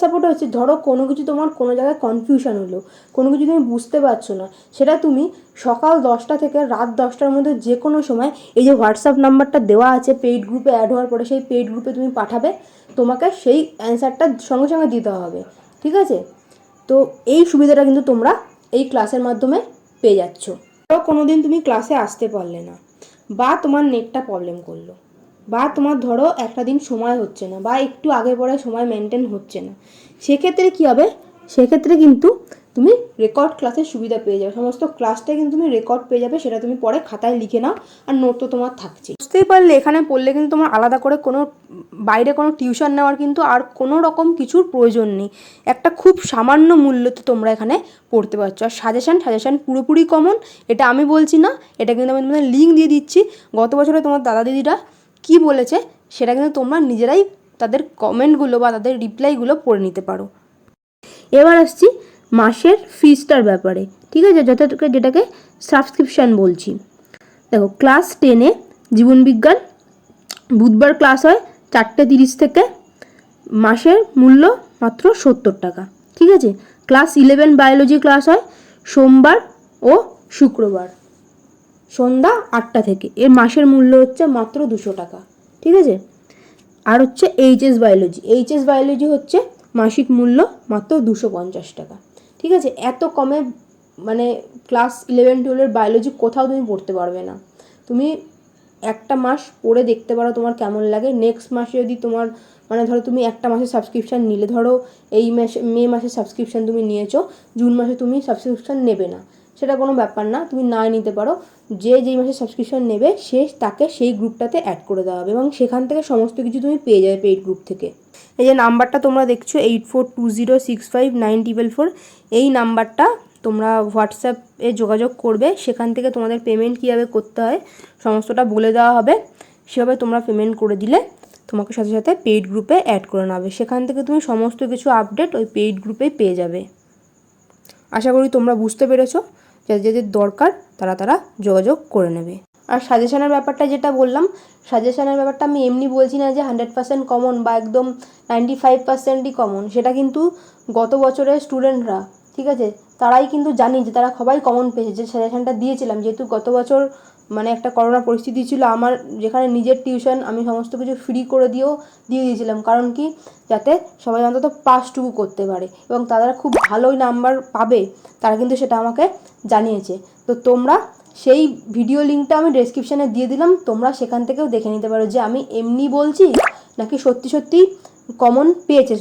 সাপোর্ট হচ্ছে, ধরো কোনো কিছু তোমার কোনো জায়গায় কনফিউশন হলো, কোনো কিছু তুমি বুঝতে পারছো না, সেটা তুমি সকাল 10টা থেকে রাত 10টার মধ্যে যে কোনো সময় এই যে হোয়াটসঅ্যাপ নাম্বারটা দেওয়া আছে পেইড গ্রুপে অ্যাড হওয়ার পরে সেই পেইড গ্রুপে তুমি পাঠাবে, তোমাকে সেই অ্যান্সারটা সঙ্গে সঙ্গে দিতে হবে। ঠিক আছে, তো এই সুবিধাটা কিন্তু তোমরা এই ক্লাসের মাধ্যমে পেয়ে যাচ্ছ। ধরো কোনো দিন তুমি ক্লাসে আসতে পারলে না, বা তোমার নেটটা প্রবলেম করলো, বা তোমার ধরো একটা দিন সময় হচ্ছে না, বা একটু আগে পরে সময় মেনটেন হচ্ছে না, সেক্ষেত্রে কী হবে, সেক্ষেত্রে কিন্তু তুমি রেকর্ড ক্লাসের সুবিধা পেয়ে যাবে। সমস্ত ক্লাসটাই কিন্তু তুমি রেকর্ড পেয়ে যাবে, সেটা তুমি পরে খাতায় লিখে নাও, আর নোট তো তোমার থাকছেই। বুঝতেই পারলে এখানে পড়লে কিন্তু তোমার আলাদা করে কোনো বাইরে কোনো টিউশন নেওয়ার কিন্তু আর কোনো রকম কিছুর প্রয়োজন নেই। একটা খুব সামান্য মূল্যতে তোমরা এখানে পড়তে পারছো। আর সাজেশান পুরোপুরি কমন, এটা আমি বলছি না, এটা কিন্তু আমি তোমাদের লিঙ্ক দিয়ে দিচ্ছি। গত বছরে তোমার দাদা দিদিরা কী বলেছে সেটা কিন্তু তোমরা নিজেরাই তাদের কমেন্টগুলো বা তাদের রিপ্লাইগুলো পড়ে নিতে পারো। এবার আসছি মাসের ফিজটার ব্যাপারে। ঠিক আছে, যেটাকে সাবস্ক্রিপশান বলছি। দেখো, ক্লাস 10-এ জীবনবিজ্ঞান বুধবার ক্লাস হয় 4:30 থেকে, মাসের মূল্য মাত্র 70 টাকা। ঠিক আছে, ক্লাস 11 বায়োলজি ক্লাস হয় সোমবার ও শুক্রবার সন্ধ্যা 8টা থেকে, এর মাসের মূল্য হচ্ছে মাত্র 200 টাকা। ঠিক আছে, আর হচ্ছে এইচএস বায়োলজি হচ্ছে মাসিক মূল্য মাত্র 250 টাকা। ঠিক আছে, এত কমে মানে ক্লাস 11, 12 বায়োলজি কোথাও তুমি পড়তে পারবে না। তুমি একটা মাস পড়ে দেখতে পারো তোমার কেমন লাগে। নেক্সট মাসে যদি তোমার মানে ধরো তুমি একটা মাসের সাবস্ক্রিপশান নিলে, ধরো এই মাসে মে মাসের সাবস্ক্রিপশান তুমি নিয়েছো, জুন মাসে তুমি সাবস্ক্রিপশান নেবে না, সেটা কোনো ব্যাপার না, তুমি না নিতে পারো। যেই মাসে সাবস্ক্রিপশান নেবে তাকে সেই গ্রুপটাতে অ্যাড করে দেওয়া হবে এবং সেখান থেকে সমস্ত কিছু তুমি পেয়ে যাবে পেইড গ্রুপ থেকে। এই যে নাম্বারটা তোমরা দেখছো 8420659444, এই নাম্বারটা তোমরা হোয়াটসঅ্যাপে যোগাযোগ করবে, সেখান থেকে তোমাদের পেমেন্ট কীভাবে করতে হয় সমস্তটা বলে দেওয়া হবে। সেভাবে তোমরা পেমেন্ট করে দিলে তোমাকে সাথে সাথে পেইড গ্রুপে অ্যাড করে নেওয়া হবে। সেখান থেকে তুমি সমস্ত কিছু আপডেট ওই পেইড গ্রুপেই পেয়ে যাবে। আশা করি তোমরা বুঝতে পেরেছো। যাদের দরকার তারা যোগাযোগ করে নেবে। আর সাজেশানের ব্যাপারটা যেটা বললাম, সাজেশানের ব্যাপারটা আমি এমনি বলছি না যে 100% কমন বা একদম 95%ই কমন। সেটা কিন্তু গত বছরের স্টুডেন্টরা, ঠিক আছে, তারাই কিন্তু জানি যে তারা সবাই কমন পেয়েছে, যে সাজেশনটা দিয়েছিলাম। যেহেতু গত বছর মানে একটা করোনা পরিস্থিতি ছিল আমার, যেখানে নিজের টিউশন আমি সমস্ত কিছু ফ্রি করে দিয়ে দিয়েছিলাম, কারণ কি যাতে সবাই অন্তত পাসটুকু করতে পারে, এবং তারা খুব ভালোই নাম্বার পাবে তারা কিন্তু সেটা আমাকে জানিয়েছে। তো তোমরা সেই ভিডিও লিঙ্কটা আমি ডেসক্রিপশানে দিয়ে দিলাম, তোমরা সেখান থেকেও দেখে নিতে পারো যে আমি এমনি বলছি নাকি সত্যি সত্যি কমন পেয়েছে।